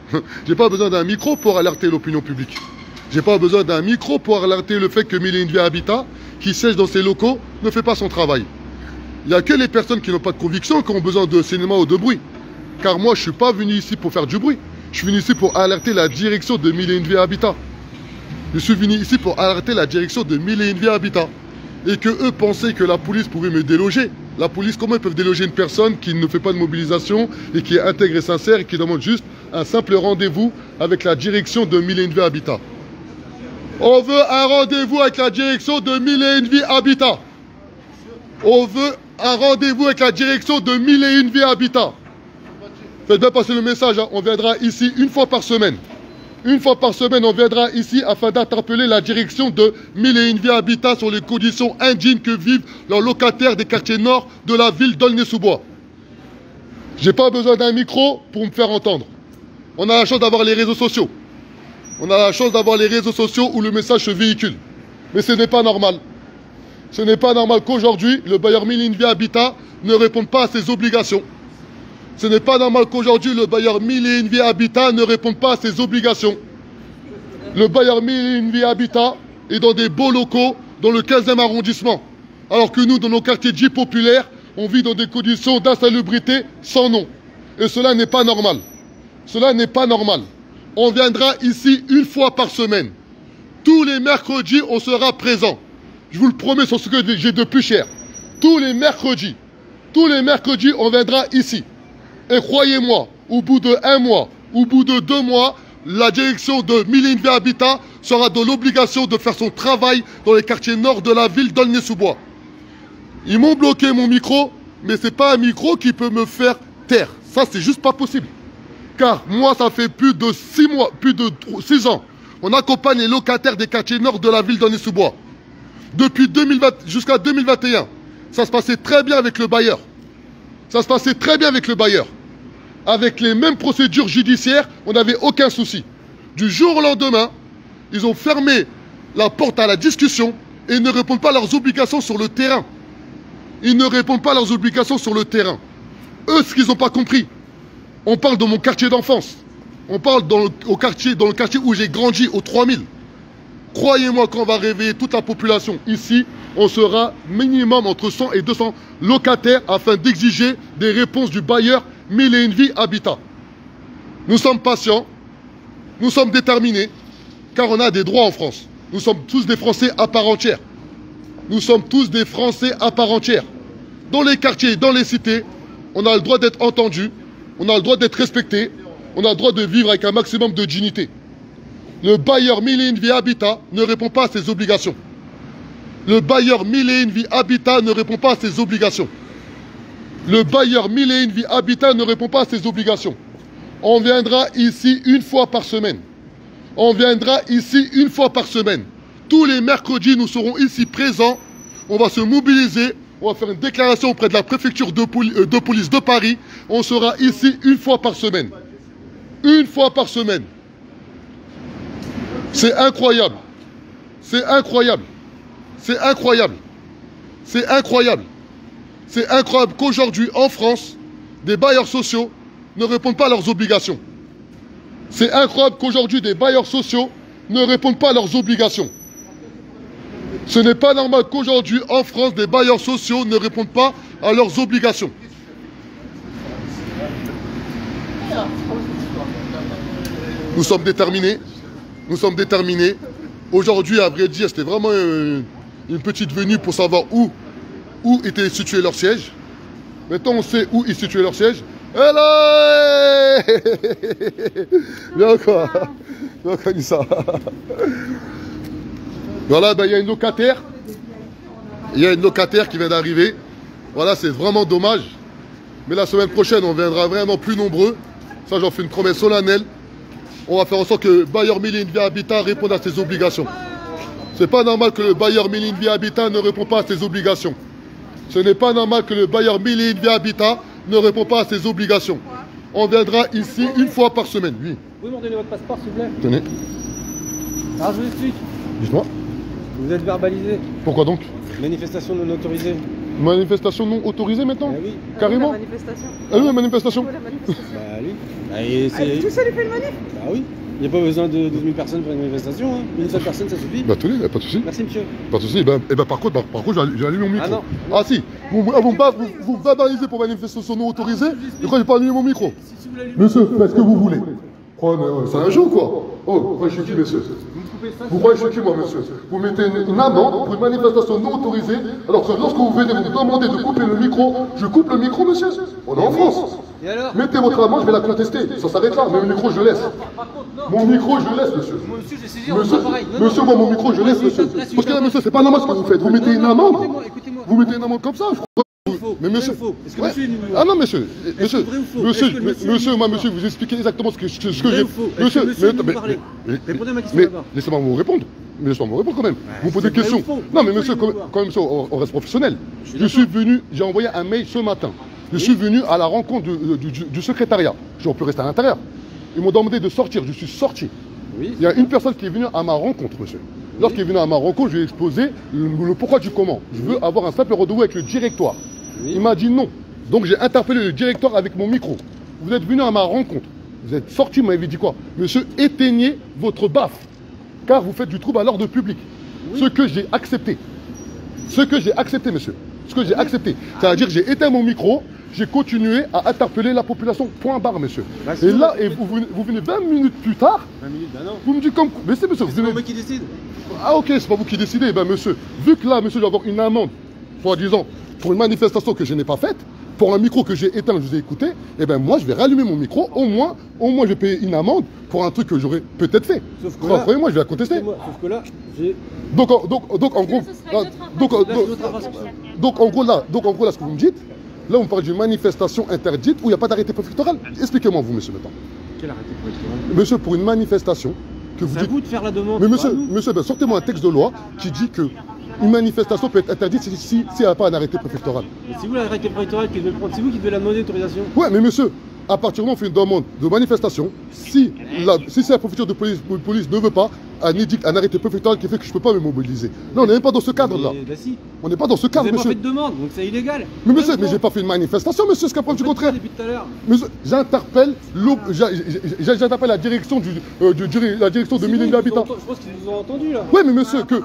J'ai pas besoin d'un micro pour alerter l'opinion publique. J'ai pas besoin d'un micro pour alerter le fait que 1001 Vie Habitat, qui siège dans ses locaux, ne fait pas son travail. Il n'y a que les personnes qui n'ont pas de conviction qui ont besoin de cinéma ou de bruit. Car moi, je ne suis pas venu ici pour faire du bruit. Je suis venu ici pour alerter la direction de 1001 Vie Habitat. Je suis venu ici pour alerter la direction de 1001 Vie Habitat. Et que eux pensaient que la police pouvait me déloger. La police, comment ils peuvent déloger une personne qui ne fait pas de mobilisation et qui est intègre et sincère et qui demande juste un simple rendez-vous avec la direction de 1001 Vie Habitat. On veut un rendez-vous avec la direction de 1001 Vie Habitat. On veut un rendez-vous avec la direction de 1001 Vie Habitat. Faites bien passer le message, hein. On viendra ici une fois par semaine. Une fois par semaine, on viendra ici afin d'interpeller la direction de 1001 Vie Habitat sur les conditions indignes que vivent leurs locataires des quartiers nord de la ville d'Aulnay-sous-Bois. J'ai pas besoin d'un micro pour me faire entendre. On a la chance d'avoir les réseaux sociaux. On a la chance d'avoir les réseaux sociaux où le message se véhicule. Mais ce n'est pas normal. Ce n'est pas normal qu'aujourd'hui, le bailleur 1001 Vie Habitat ne réponde pas à ses obligations. Ce n'est pas normal qu'aujourd'hui, le bailleur 1001 Vie Habitat ne réponde pas à ses obligations. Le bailleur 1001 Vie Habitat est dans des beaux locaux dans le 15e arrondissement. Alors que nous, dans nos quartiers dits populaires, on vit dans des conditions d'insalubrité sans nom. Et cela n'est pas normal. Cela n'est pas normal. On viendra ici une fois par semaine. Tous les mercredis, on sera présent. Je vous le promets sur ce que j'ai de plus cher. Tous les mercredis, on viendra ici. Et croyez-moi, au bout de 1 mois, au bout de 2 mois, la direction de 1001 Vie Habitat sera dans l'obligation de faire son travail dans les quartiers nord de la ville d'Aulnay-sous-Bois. Ils m'ont bloqué mon micro, mais c'est pas un micro qui peut me faire taire. Ça, c'est juste pas possible. Car moi, ça fait plus de 6 mois, plus de 6 ans. On accompagne les locataires des quartiers nord de la ville d'Aulnay-sous-Bois. Depuis 2020 jusqu'à 2021, ça se passait très bien avec le bailleur. Ça se passait très bien avec le bailleur. Avec les mêmes procédures judiciaires, on n'avait aucun souci. Du jour au lendemain, ils ont fermé la porte à la discussion et ils ne répondent pas à leurs obligations sur le terrain. Ils ne répondent pas à leurs obligations sur le terrain. Eux, ce qu'ils n'ont pas compris, on parle de mon quartier d'enfance. On parle dans le quartier où j'ai grandi, au 3000. Croyez-moi, quand on va réveiller toute la population ici, on sera minimum entre 100 et 200 locataires afin d'exiger des réponses du bailleur Mille et une Vie Habitat. Nous sommes patients, nous sommes déterminés, car on a des droits en France. Nous sommes tous des Français à part entière. Nous sommes tous des Français à part entière. Dans les quartiers, dans les cités, on a le droit d'être entendu, on a le droit d'être respecté, on a le droit de vivre avec un maximum de dignité. Le bailleur Mille et une Vie Habitat ne répond pas à ses obligations. Le bailleur Mille et une Vie Habitat ne répond pas à ses obligations. Le bailleur Mille et une Vie Habitat ne répond pas à ses obligations. On viendra ici une fois par semaine. On viendra ici une fois par semaine. Tous les mercredis, nous serons ici présents. On va se mobiliser. On va faire une déclaration auprès de la préfecture de police de Paris. On sera ici une fois par semaine. Une fois par semaine. C'est incroyable. C'est incroyable. C'est incroyable. C'est incroyable. C'est incroyable qu'aujourd'hui, en France, des bailleurs sociaux ne répondent pas à leurs obligations. C'est incroyable qu'aujourd'hui, des bailleurs sociaux ne répondent pas à leurs obligations. Ce n'est pas normal qu'aujourd'hui, en France, des bailleurs sociaux ne répondent pas à leurs obligations. Nous sommes déterminés. Nous sommes déterminés. Aujourd'hui, à vrai dire, c'était vraiment une petite venue pour savoir où était situé leur siège. Maintenant, on sait où est situé leur siège. Hello! Bien encore. Bien encore dit ça. Voilà, ben, il y a une locataire. Il y a une locataire qui vient d'arriver. Voilà, c'est vraiment dommage. Mais la semaine prochaine, on viendra vraiment plus nombreux. Ça, j'en fais une promesse solennelle. On va faire en sorte que le bailleur Mille et une Vie Habitat réponde à ses obligations. C'est pas normal que le bailleur Mille et une Vie Habitat ne répond pas à ses obligations. Ce n'est pas normal que le bailleur Mille et une Vie Habitat ne répond pas à ses obligations. On viendra ici une fois par semaine. Oui. Vous pouvez me redonner votre passeport, s'il vous plaît? Tenez. Alors, je vous explique. Dites-moi. Vous êtes verbalisé. Pourquoi donc? Manifestation non autorisée. Manifestation non autorisée maintenant? Ah oui. Carrément? La manifestation. Ah oui, la manifestation. La manifestation. Bah oui. Bah, et c'est... Tout seul, il fait une manif? Bah oui. Il n'y a pas besoin de 12 000 personnes pour une manifestation. Hein. Une seule personne, ça suffit. Bah tenez, pas de souci. Merci, monsieur. Pas de souci. Par contre, j'ai allumé mon micro. Ah non. Ah si. Vous verbalisez pour manifestation non autorisée. Et quand j'ai pas allumé mon micro. Monsieur, faites ce que vous voulez. Oh, mais c'est un jeu ou quoi? Oh, vous croyez que je suis qui, monsieur? Vous croyez que je suis qui, moi, monsieur? Vous mettez une amende pour une manifestation non autorisée, alors que lorsque vous venez vous demander de couper le micro, je coupe le micro, monsieur? On est en France. Et alors? Mettez votre amende, je vais la contester. Ça s'arrête là, mais le micro, je le laisse. Mon micro, je le laisse, monsieur. Monsieur, j'ai saisi, Monsieur, moi, mon micro, je laisse, monsieur. Parce que là, monsieur, c'est pas normal ce que vous faites. Vous mettez une amende. Écoutez-moi. Vous mettez une amende comme ça. Mais monsieur, est-ce que monsieur est ah non monsieur, monsieur, vrai monsieur, vous expliquez exactement ce que j'ai. Vrai ou faux? Monsieur, répondez à ma question d'abord. Laissez-moi vous répondre. Mais laissez-moi vous répondre quand même. Vous posez des questions. Non mais monsieur, quand même, monsieur, on reste professionnel. Je suis venu, j'ai envoyé un mail ce matin. Je suis venu à la rencontre du secrétariat. J'aurais pu rester à l'intérieur. Ils m'ont demandé de sortir. Je suis sorti. Oui. Il y a une personne qui est venue à ma rencontre, monsieur. Lorsqu'il est venu à ma rencontre, je lui ai exposé le pourquoi du comment. Je veux avoir un simple rendez-vous avec le directoire. Oui. Il m'a dit non. Donc j'ai interpellé le directeur avec mon micro. Vous êtes venu à ma rencontre. Vous êtes sorti, vous m'avez dit quoi? Monsieur, éteignez votre baffe. Car vous faites du trouble à l'ordre public. Oui. Ce que j'ai accepté. Ce que j'ai accepté, monsieur. Ce que j'ai accepté. C'est-à-dire que j'ai éteint mon micro, j'ai continué à interpeller la population. Point barre, monsieur. Bah, et là, vous venez 20 minutes plus tard. 20 minutes, bah non. Vous me dites comme. Mais c'est monsieur. C'est pas moi qui décide. Ah ok, c'est pas vous qui décidez. Ben monsieur, vu que là, monsieur doit avoir une amende, soi-disant, pour une manifestation que je n'ai pas faite, pour un micro que j'ai éteint, je vous ai écouté, et ben moi je vais rallumer mon micro, au moins je vais payer une amende pour un truc que j'aurais peut-être fait. Sauf que là, croyez-moi, je vais la contester. Sauf que là, j'ai... Donc en gros... Donc en gros là, ce que vous me dites, là on parle d'une manifestation interdite où il n'y a pas d'arrêté préfectoral. Expliquez-moi vous, monsieur, maintenant. Quel arrêté préfectoral? Monsieur, pour une manifestation que vous dites... C'est à vous de faire la demande. Mais monsieur, ben, sortez-moi un texte de loi qui dit que une manifestation peut être interdite si il n'y a pas un arrêté préfectoral. Mais c'est vous l'arrêté préfectoral qui devez le prendre, c'est vous qui devez la demander d'autorisation. Ouais, mais monsieur, à partir du moment où on fait une demande de manifestation, si la préfecture de police ne veut pas, un arrêté préfectoral qui fait que je ne peux pas me mobiliser. Non, on n'est même pas dans ce cadre-là. Si. On n'est pas dans ce cadre, monsieur. Vous n'avez pas fait de demande, donc c'est illégal. Mais monsieur, mais j'ai pas fait une manifestation, monsieur, ce qu'à prendre du contraire. Depuis tout à l'heure. Monsieur, j'interpelle la direction la direction de 1000 000 habitants. Je pense qu'ils vous ont entendu là. Oui, mais monsieur, que.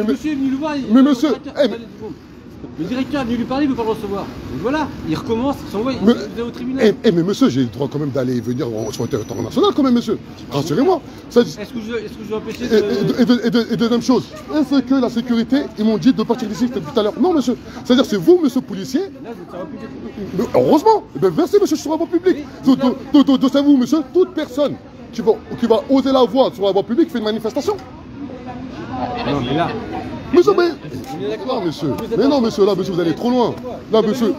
Monsieur est venu le voir. Mais monsieur. Le directeur est venu lui parler, il ne veut pas le recevoir. Donc voilà, il recommence, il s'envoie, il va au tribunal. Mais monsieur, j'ai le droit quand même d'aller et venir sur le territoire national quand même, monsieur. Rassurez-moi. Est-ce que je dois empêcher de... Et deuxième chose, est-ce que la sécurité, ils m'ont dit de partir d'ici tout à l'heure? Non, monsieur. C'est-à-dire, c'est vous, monsieur policier. Là, vous êtes sur la public. Heureusement. Merci, monsieur, je suis sur la voie publique. Donc, c'est vous, monsieur, toute personne qui va oser la voie sur la voie publique fait une manifestation. Non, mais là... Monsieur, mais non, monsieur, là, monsieur, vous allez trop loin. Là, monsieur.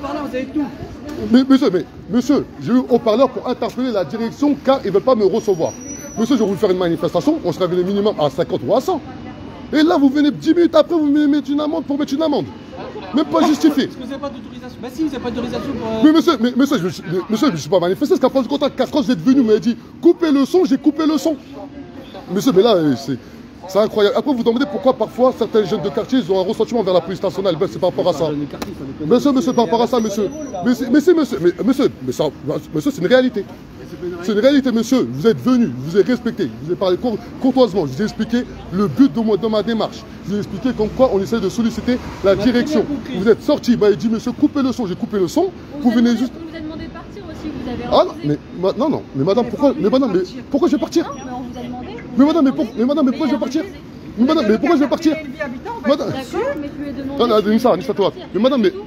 Monsieur, j'ai eu haut-parleur pour interpeller la direction car ils ne veulent pas me recevoir. Monsieur, je vais vous faire une manifestation, on sera venu minimum à 50 ou à 100. Et là, vous venez 10 minutes après, vous venez mettre une amende pour mettre une amende. Même pas justifié. Est-ce que vous n'avez pas d'autorisation? Bah si, vous n'avez pas d'autorisation pour... Mais monsieur, je ne suis pas manifesté, parce qu'après du contact, car quand vous êtes venu, vous m'avez dit, coupez le son, j'ai coupé le son. Monsieur, mais là, c'est incroyable. Après, vous vous demandez pourquoi parfois certains jeunes de quartier ils ont un ressentiment vers la police nationale. Ben, c'est par rapport à ça. Monsieur, par rapport à ça, monsieur. Monsieur, c'est une réalité. C'est une réalité, monsieur. Vous êtes venu, vous êtes respecté, vous avez parlé courtoisement. Je vous ai expliqué le but de ma démarche. Je vous ai expliqué comme quoi on essaie de solliciter la direction. Vous êtes sorti, il dit, monsieur, coupez le son. J'ai coupé le son. Vous venez juste. On vous a demandé de partir aussi, vous avez refusé. Ah non, mais madame, pourquoi je vais partir? Non, mais on vous a demandé. Mais madame, pourquoi je vais partir? Mais madame, mais pourquoi je vais partir? D'accord, mais tu lui as demandé. Mais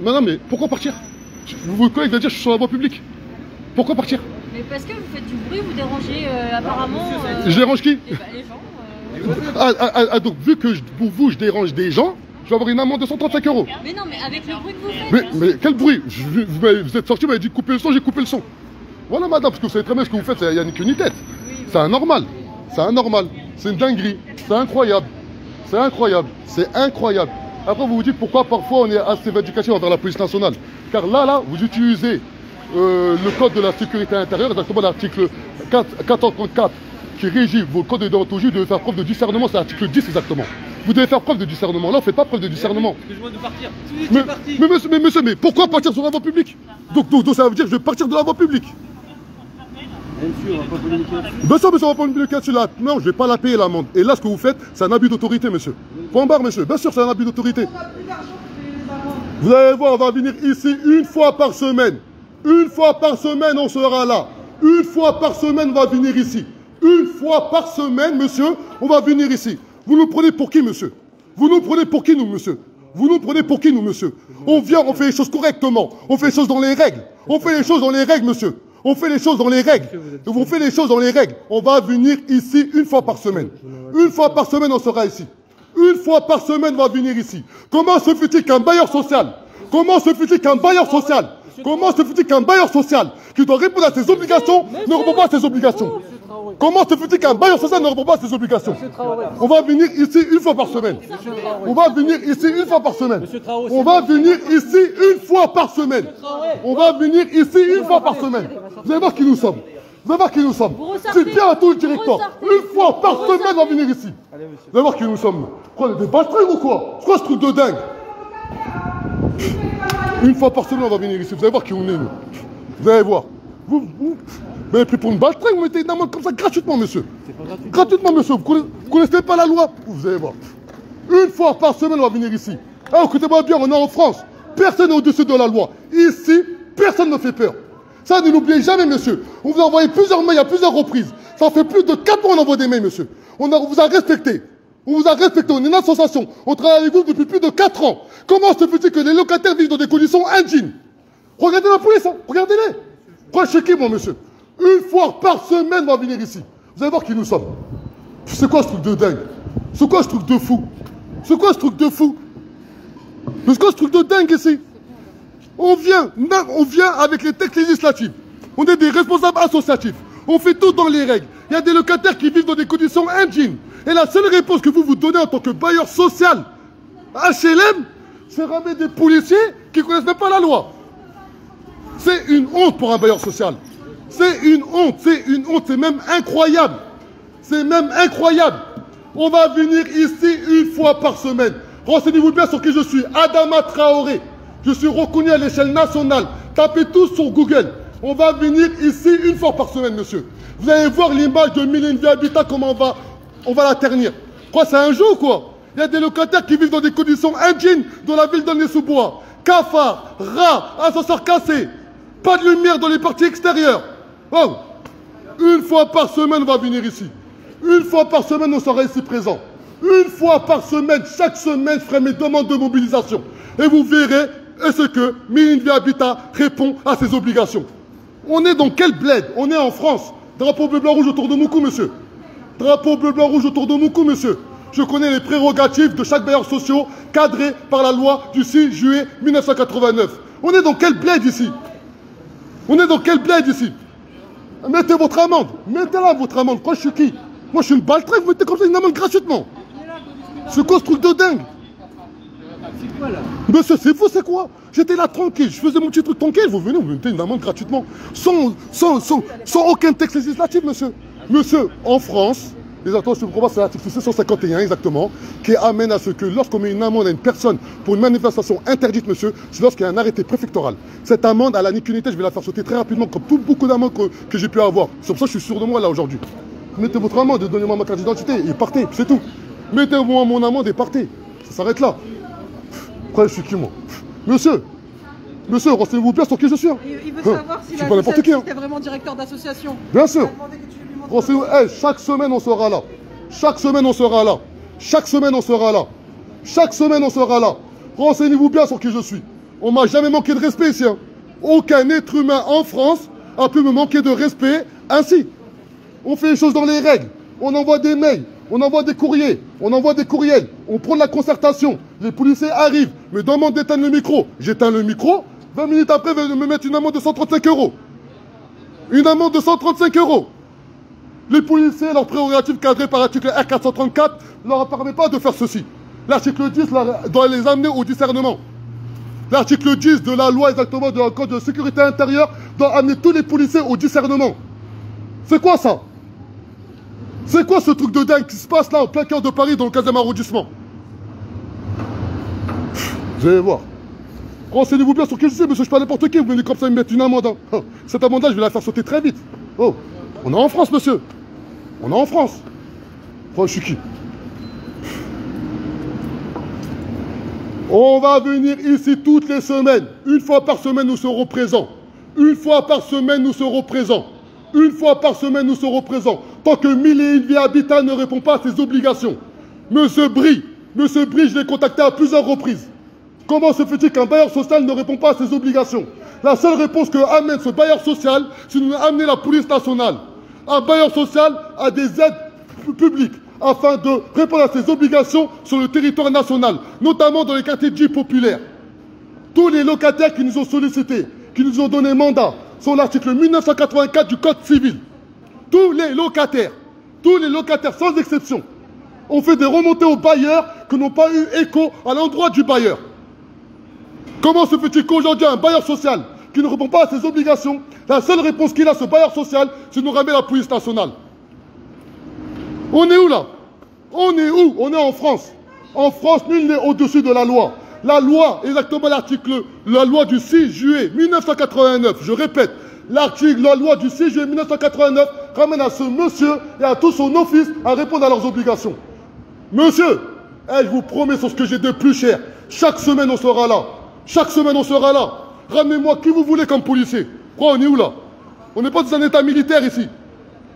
madame, mais pourquoi partir? Vos collègues vont dire que je suis sur la voie publique. Pourquoi partir? Mais parce que vous faites du bruit, vous dérangez apparemment. Je dérange qui? Les gens. Donc vu que pour vous je dérange des gens, je vais avoir une amende de 135 €. Mais non, mais avec le bruit que vous faites. Mais quel bruit? Vous êtes sorti, vous m'avez dit couper le son, j'ai coupé le son. Voilà madame, parce que vous savez très bien ce que vous faites, il n'y a ni queue ni tête. C'est anormal. C'est anormal. C'est une dinguerie. C'est incroyable. C'est incroyable. C'est incroyable. Après, vous vous dites pourquoi parfois on est assez vindicatif envers la police nationale. Car là, vous utilisez le code de la sécurité intérieure, exactement l'article 1434 qui régit vos codes de déontologie. Vous devez faire preuve de discernement, c'est l'article 10 exactement. Vous devez faire preuve de discernement. Là, vous ne faites pas preuve de discernement. Excusez-moi de partir. Mais monsieur, mais pourquoi partir sur la voie publique? Donc ça veut dire que je vais partir de la voie publique. Monsieur, on va pas polémiquer là-dessus. Bien sûr, monsieur, on va pas polémiquer là-dessus. Non, je ne vais pas la payer l'amende. Et là, ce que vous faites, c'est un abus d'autorité, monsieur. Point barre, monsieur. Bien sûr, c'est un abus d'autorité. Vous allez voir, on va venir ici une fois par semaine. Une fois par semaine, on sera là. Une fois par semaine, on va venir ici. Une fois par semaine, monsieur, on va venir ici. Vous nous prenez pour qui, monsieur? Vous nous prenez pour qui, nous, monsieur? Vous nous prenez pour qui, nous, monsieur? On vient, on fait les choses correctement. On fait les choses dans les règles. On fait les choses dans les règles, monsieur. On fait les choses dans les règles. On fait les choses dans les règles. On va venir ici une fois par semaine. Une fois par semaine, on sera ici. Une fois par semaine, on va venir ici. Comment se fait-il qu'un bailleur social, qui doit répondre à ses obligations, ne répond pas à ses obligations? Comment se fait-il qu'un bailleur social ne répond pas à ses obligations? On va venir ici une fois par semaine. On va venir ici une fois par semaine. On va venir ici une fois par semaine. On va venir ici une fois par semaine. Vous allez voir qui nous sommes. C'est bien à tout le directeur. Une fois par semaine, on va venir ici. Vous allez voir qui nous sommes. Quoi, des bâtards ou quoi? C'est quoi ce truc de dingue? Une fois par semaine, on va venir ici. Vous allez voir qui on est, nous. Vous allez voir. Vous avez pris pour une baltringue, vous mettez une amende comme ça gratuitement, monsieur. Gratuitement, monsieur. Vous connaissez pas la loi? Vous allez voir. Une fois par semaine, on va venir ici. Alors, écoutez-moi bien, on est en France. Personne n'est au-dessus de la loi. Ici, personne ne fait peur. Ça, ne l'oubliez jamais, monsieur. On vous a envoyé plusieurs mails à plusieurs reprises. Ça fait plus de 4 mois qu'on envoie des mails, monsieur. On vous a respecté. On est une association. On travaille avec vous depuis plus de 4 ans. Comment se fait-il que les locataires vivent dans des conditions indignes? Regardez la police, hein. Regardez-les. Quoi, chez qui, mon monsieur? Une fois par semaine, on va venir ici. Vous allez voir qui nous sommes. C'est quoi ce truc de dingue? C'est quoi ce truc de fou? Mais c'est quoi ce truc de dingue ici? On vient avec les textes législatifs. On est des responsables associatifs. On fait tout dans les règles. Il y a des locataires qui vivent dans des conditions indignes. Et la seule réponse que vous donnez en tant que bailleur social HLM, c'est ramener des policiers qui ne connaissent même pas la loi. C'est une honte pour un bailleur social. C'est une honte, c'est même incroyable. C'est même incroyable. On va venir ici une fois par semaine. Renseignez-vous bien sur qui je suis. Adama Traoré. Je suis reconnu à l'échelle nationale. Tapez tout sur Google. On va venir ici une fois par semaine, monsieur. Vous allez voir l'image de Mille Vie Habitat, comment on va la ternir. Quoi, c'est un jeu ou quoi? Il y a des locataires qui vivent dans des conditions indignes dans la ville d'Aulnay-sous-Bois. Cafards, rats, ascenseurs cassés. Pas de lumière dans les parties extérieures. Oh. Une fois par semaine, on va venir ici. Une fois par semaine, on sera ici présent. Une fois par semaine, chaque semaine, je ferai mes demandes de mobilisation. Et vous verrez est-ce que Mille Vie Habitat répond à ses obligations. On est dans quel bled? On est en France. Drapeau bleu, blanc, rouge autour de mon cou, monsieur. Drapeau bleu, blanc, rouge autour de mon cou, monsieur. Je connais les prérogatives de chaque bailleur social cadré par la loi du 6 juillet 1989. On est dans quel bled ici? On est dans quel bled ici? Mettez votre amende. Mettez-la, votre amende. Quoi, je suis qui? Moi, je suis une baltringue, vous mettez comme ça une amende gratuitement. C'est quoi ce truc de dingue? C'est quoi là? Monsieur, c'est vous, c'est quoi? J'étais là tranquille, je faisais mon petit truc tranquille, vous venez, vous mettez une amende gratuitement. Sans aucun texte législatif, monsieur. Monsieur, en France, les attentes, c'est l'article 651 exactement, qui amène à ce que lorsqu'on met une amende à une personne pour une manifestation interdite, monsieur, c'est lorsqu'il y a un arrêté préfectoral. Cette amende, à la nique-unité, je vais la faire sauter très rapidement, comme beaucoup d'amendes que j'ai pu avoir. C'est pour ça que je suis sûr de moi là aujourd'hui. Mettez votre amende et donnez-moi ma carte d'identité et partez, c'est tout. Mettez-moi mon amende et partez. Ça s'arrête là. Après, je suis qui moi? Monsieur, renseignez-vous bien sur qui je suis. Hein. Il veut savoir si c'était vraiment directeur d'association. Bien sûr. Chaque semaine, on sera là. Chaque semaine, on sera là. Chaque semaine, on sera là. Chaque semaine, on sera là. Renseignez-vous bien sur qui je suis. On m'a jamais manqué de respect ici. Hein. Aucun être humain en France a pu me manquer de respect ainsi. On fait les choses dans les règles. On envoie des mails. On envoie des courriers, on envoie des courriels, on prend de la concertation, les policiers arrivent, me demandent d'éteindre le micro. J'éteins le micro, 20 minutes après, ils veulent me mettre une amende de 135 €. Une amende de 135 €. Les policiers, leur prérogative cadrée par l'article R434, ne leur permet pas de faire ceci. L'article 10 doit les amener au discernement. L'article 10 de la loi exactement de la Code de sécurité intérieure doit amener tous les policiers au discernement. C'est quoi ça? C'est quoi ce truc de dingue qui se passe là en plein cœur de Paris dans le 15e arrondissement? Vous allez voir. Renseignez-vous bien sur qui je suis, monsieur, je suis pas n'importe qui, vous venez comme ça me mettre une amende. Hein. Cette amende-là, je vais la faire sauter très vite. Oh, on est en France, monsieur. On est en France. Oh, je suis qui? On va venir ici toutes les semaines. Une fois par semaine, nous serons présents. Une fois par semaine, nous serons présents. Une fois par semaine, nous serons présents. Tant que Mille Vie Habitat ne répond pas à ses obligations. Monsieur Brie, je l'ai contacté à plusieurs reprises. Comment se fait-il qu'un bailleur social ne répond pas à ses obligations? La seule réponse que amène ce bailleur social, c'est de nous amener la police nationale. Un bailleur social a des aides publiques afin de répondre à ses obligations sur le territoire national, notamment dans les quartiers dits populaires. Tous les locataires qui nous ont sollicités, qui nous ont donné mandat, sont l'article 1984 du Code civil. Tous les locataires sans exception, ont fait des remontées aux bailleurs qui n'ont pas eu écho à l'endroit du bailleur. Comment se fait-il qu'aujourd'hui un bailleur social qui ne répond pas à ses obligations, la seule réponse qu'il a, ce bailleur social, c'est de nous ramener la police nationale? On est où là? On est où? On est en France. En France, nul n'est au-dessus de la loi. La loi, exactement la loi du 6 juillet 1989, je répète, la loi du 6 juillet 1989 ramène à ce monsieur et à tout son office à répondre à leurs obligations. Monsieur, je vous promets sur ce que j'ai de plus cher, chaque semaine on sera là. Chaque semaine on sera là. Ramenez-moi qui vous voulez comme policier. Quoi, on est où là? On n'est pas dans un état militaire ici.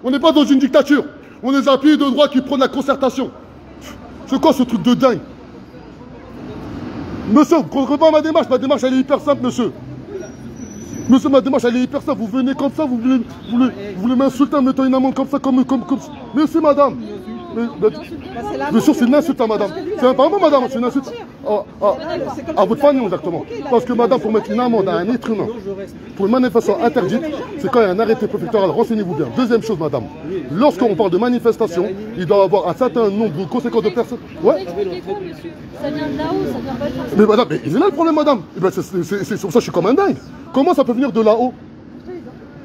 On n'est pas dans une dictature. On est un pays de droit qui prône la concertation. C'est quoi ce truc de dingue? Monsieur, vous comprenez pas ma démarche? Ma démarche elle est hyper simple, monsieur. Monsieur, ma démarche elle est hyper simple. Vous venez comme ça, vous voulez m'insulter en mettant une amende comme ça, comme... Merci madame. Bien sûr, c'est une insulte à madame. C'est un pardon, madame, c'est une insulte à votre famille, exactement. Parce que madame, pour mettre une amende à un être humain, pour une manifestation interdite, c'est quand il y a un arrêté préfectoral. Renseignez-vous bien. Deuxième chose, madame, lorsqu'on parle de manifestation, il doit y avoir un certain nombre conséquent de personnes. Ouais. Ça vient de là-haut, ça vient pas de là. Mais madame, mais il est là le problème, madame. Eh ben, c'est sur ça que je suis comme un dingue. Comment ça peut venir de là-haut?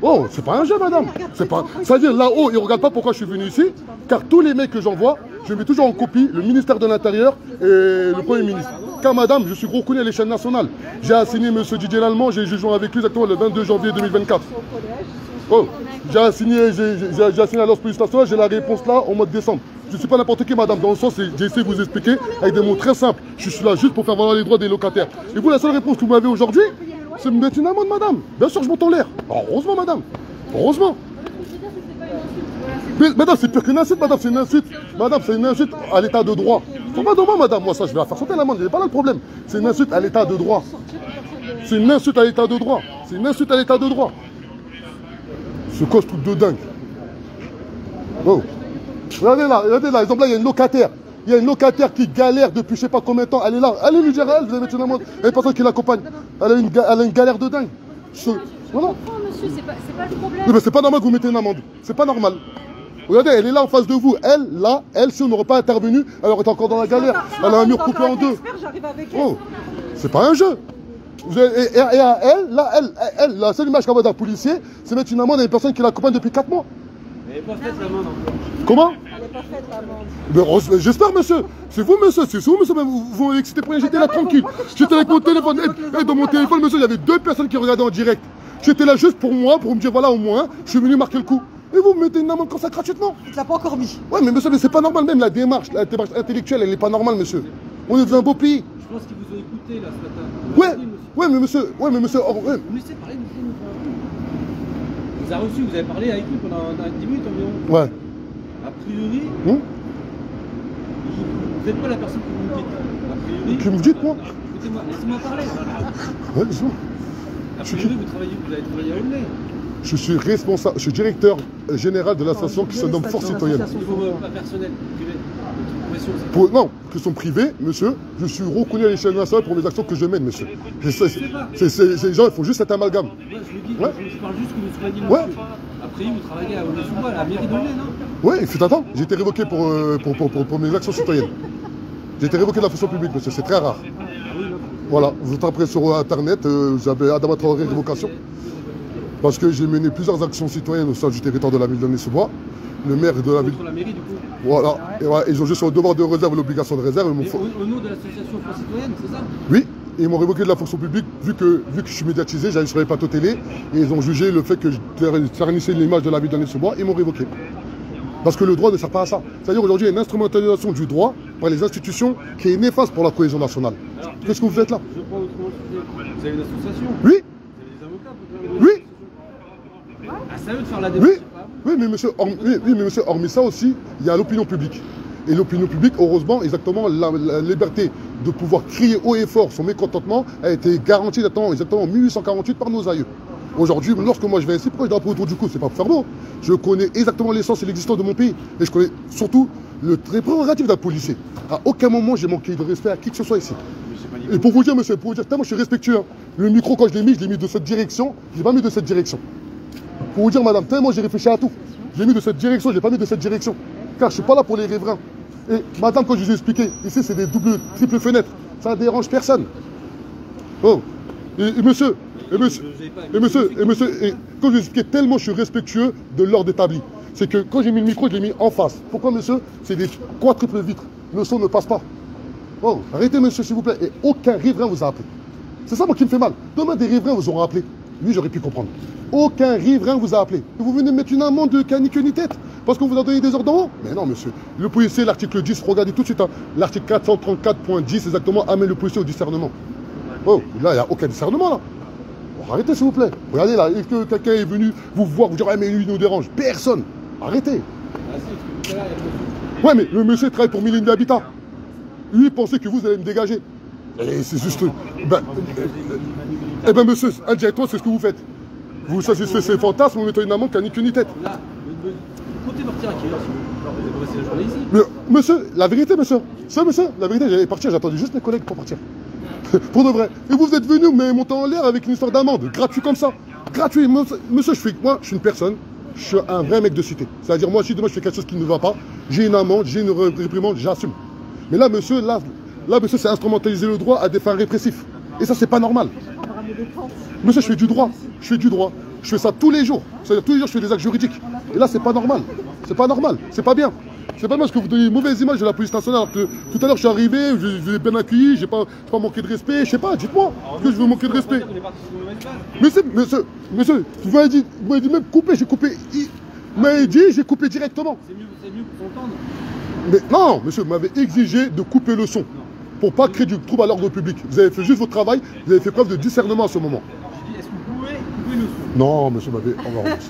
Oh, c'est pas un jeu, madame. C'est pas. C'est-à-dire là-haut, ils ne regardent pas pourquoi je suis venu ici, car tous les mecs que j'envoie, je mets toujours en copie le ministère de l'Intérieur et le Premier ministre. Car madame, je suis reconnu à l'échelle nationale. J'ai assigné M. Didier Lallemand, j'ai joint avec lui exactement le 22 janvier 2024. Oh, j'ai assigné à l'Ordre police nationale, j'ai la réponse là au mois de décembre. Je ne suis pas n'importe qui, madame, dans le sens, j'ai essayé de vous expliquer avec des mots très simples. Je suis là juste pour faire valoir les droits des locataires. Et vous, la seule réponse que vous m'avez aujourd'hui, c'est me mettre une amende, madame. Bien sûr, je monte en l'air. Heureusement, madame. Heureusement. Mais, madame, c'est pire qu'une insulte, madame, c'est une insulte. Madame, c'est une insulte à l'état de droit. Faut pas de moi, madame. Moi, ça, je vais la faire sauter l'amende. Il n'est pas là le problème. C'est une insulte à l'état de droit. C'est une insulte à l'état de droit. C'est une insulte à l'état de droit. Ce cause truc de dingue. Oh. Regardez là, exemple là, il y a une locataire. Il y a une locataire qui galère depuis je sais pas combien de temps. Elle est là. Allez lui dire à elle, vous allez mettre une amende. Il y a une personne qui l'accompagne. Elle a une galère de dingue. Voilà. Monsieur, c'est pas le problème. Mais c'est pas normal que vous mettez une amende. C'est pas normal. Regardez, elle est là en face de vous. Elle, si on n'aurait pas intervenu, elle aurait été encore dans la galère. Elle a un mur coupé en deux. Oh, c'est pas un jeu. Et à elle, la seule image qu'on voit d'un policier, c'est mettre une amende à une personne qui l'accompagne depuis 4 mois. Elle n'est pas faite l'amende encore. Comment? Elle n'est pas faite l'amende. J'espère, monsieur. C'est vous, monsieur. C'est vous, monsieur. Vous m'avez excité pour rien. J'étais là tranquille. J'étais avec mon téléphone. Et dans mon téléphone, monsieur, il y avait 2 personnes qui regardaient en direct. J'étais là juste pour moi, pour me dire, voilà, au moins, je suis venu marquer le coup. Et vous me mettez une amende comme ça gratuitement. Tu l'as pas encore mis. Ouais, mais monsieur, mais c'est pas normal. Même la démarche intellectuelle, elle n'est pas normale, monsieur. On est dans un beau pays. Je pense qu'ils vous ont écouté là ce matin. Ouais, mais monsieur. Vous me laissez parler, monsieur. Vous avez reçu, vous avez parlé avec lui pendant 10 minutes environ. Ouais. A priori, vous n'êtes pas la personne que vous me dites. A priori. Que vous me dites, moi? Écoutez-moi, laissez-moi parler. Ouais, laissez-moi. A priori, vous avez travaillé à Aulnay. Je suis responsable, je suis directeur général de l'association qui se nomme Force Citoyenne. Au niveau pas personnel, privé. Non, question privée, monsieur, je suis reconnu à l'échelle nationale pour mes actions que je mène, monsieur. Ces gens, il faut juste cet amalgame. Ouais, je parle juste que vous soyez monsieur. Après, vous travaillez à Aulnay-sous-Bois, à la mairie d'Aulnay, non? Oui, il fait attends, j'ai été révoqué pour mes actions citoyennes. J'ai été révoqué de la fonction publique, monsieur, c'est très rare. Voilà, vous taperez sur internet, j'avais Adama Traoré révocation. Parce que j'ai mené plusieurs actions citoyennes au sein du territoire de la ville d'Aulnay-sous-Bois. Le maire de la ville. La mairie, du coup. Voilà, et voilà, ils ont juste le devoir de réserve et l'obligation de réserve. Au nom de l'association Force Citoyenne, c'est ça? Oui, et ils m'ont révoqué de la fonction publique vu que je suis médiatisé, j'allais sur les plateaux télé, et ils ont jugé le fait que je ternissais l'image de la ville d'Aulnay-sous-Bois, ils m'ont révoqué. Parce que le droit ne sert pas à ça. C'est-à-dire aujourd'hui, il y a une instrumentalisation du droit par les institutions qui est néfaste pour la cohésion nationale. Qu'est-ce que vous faites là? Je crois autrement. Vous avez une association? Oui. Vous avez des avocats? Oui. Ah, c'est à eux de faire la démarche, oui, mais monsieur, hormis ça aussi, il y a l'opinion publique. Et l'opinion publique, heureusement, exactement, la liberté de pouvoir crier haut et fort son mécontentement a été garantie exactement en 1848 par nos aïeux. Aujourd'hui, lorsque moi je viens ici, pourquoi je drapeau autour du cou? C'est pas pour faire beau. Je connais exactement l'essence et l'existence de mon pays. Et je connais surtout le très prérogatif d'un policier. À aucun moment j'ai manqué de respect à qui que ce soit ici. Et pour vous dire, monsieur, tellement je suis respectueux. Hein. Le micro, quand je l'ai mis de cette direction. Je l'ai pas mis de cette direction. Pour vous dire, madame, tellement j'ai réfléchi à tout. Je l'ai mis de cette direction, je l'ai pas mis de cette direction. Car je suis pas là pour les riverains. Et madame, quand je vous ai expliqué, ici c'est des triples fenêtres. Ça ne dérange personne. Oh. Et monsieur, quand je vous ai expliqué, tellement je suis respectueux de l'ordre établi. C'est que quand j'ai mis le micro, je l'ai mis en face. Pourquoi, monsieur? C'est des quadruples vitres. Le son ne passe pas. Oh, arrêtez, monsieur, s'il vous plaît. Et aucun riverain vous a appelé. C'est ça, moi, qui me fait mal. Demain, des riverains vous auront appelé. Lui, j'aurais pu comprendre. Aucun riverain vous a appelé. Et vous venez mettre une amende de canique ni tête. Parce qu'on vous a donné des ordres d'en haut. Mais non, monsieur. Le policier, l'article 10, regardez tout de suite. Hein. L'article 434.10, exactement, amène le policier au discernement. Oh, là, il n'y a aucun discernement, là. Bon, arrêtez, s'il vous plaît. Regardez, là, est-ce que quelqu'un est venu vous voir, vous dire, ah, mais lui, il nous dérange? Personne. Arrêtez. Ouais, mais le monsieur travaille pour Millennium Habitat. Lui, il pensait que vous allez me dégager. Et c'est juste... Eh ben, monsieur, indirectement, c'est ce que vous faites. Vous satisfaites ces fantasmes, vous mettez une amende qui n'a ni queue ni tête. Vous comptez partir à quelle heure, vous avez passé la journée ici? Mais, monsieur, la vérité, monsieur, la vérité, j'allais partir, j'attendais juste mes collègues pour partir. Pour de vrai. Et vous êtes venu, mais monter en l'air avec une histoire d'amende, gratuit comme ça. Gratuit. Monsieur, moi, je suis une personne, je suis un vrai mec de cité. C'est-à-dire, moi, si demain je fais quelque chose qui ne va pas, j'ai une amende, j'ai une réprimande, j'assume. Mais là, monsieur, monsieur, c'est instrumentaliser le droit à des fins répressives. Et ça, c'est pas normal. Monsieur, je fais du droit. Je fais du droit. Je fais ça tous les jours. C'est-à-dire, tous les jours, je fais des actes juridiques. Et là, c'est pas normal. C'est pas normal. C'est pas bien. C'est pas mal parce que vous donnez une mauvaise image de la police nationale. Alors que tout à l'heure, je suis arrivé, je vous ai bien accueilli, j'ai pas manqué de respect. Je sais pas, dites-moi. Que je veux manquer de respect. Monsieur, vous m'avez dit même couper, j'ai coupé. Vous m'avez dit, j'ai coupé directement. C'est mieux pour s'entendre. Mais non, monsieur, vous m'avez exigé de couper le son. Pour pas créer du trouble à l'ordre public. Vous avez fait juste votre travail, vous avez fait preuve de discernement à ce moment. Je dis, est-ce que vous pouvez couper le son? Non, monsieur,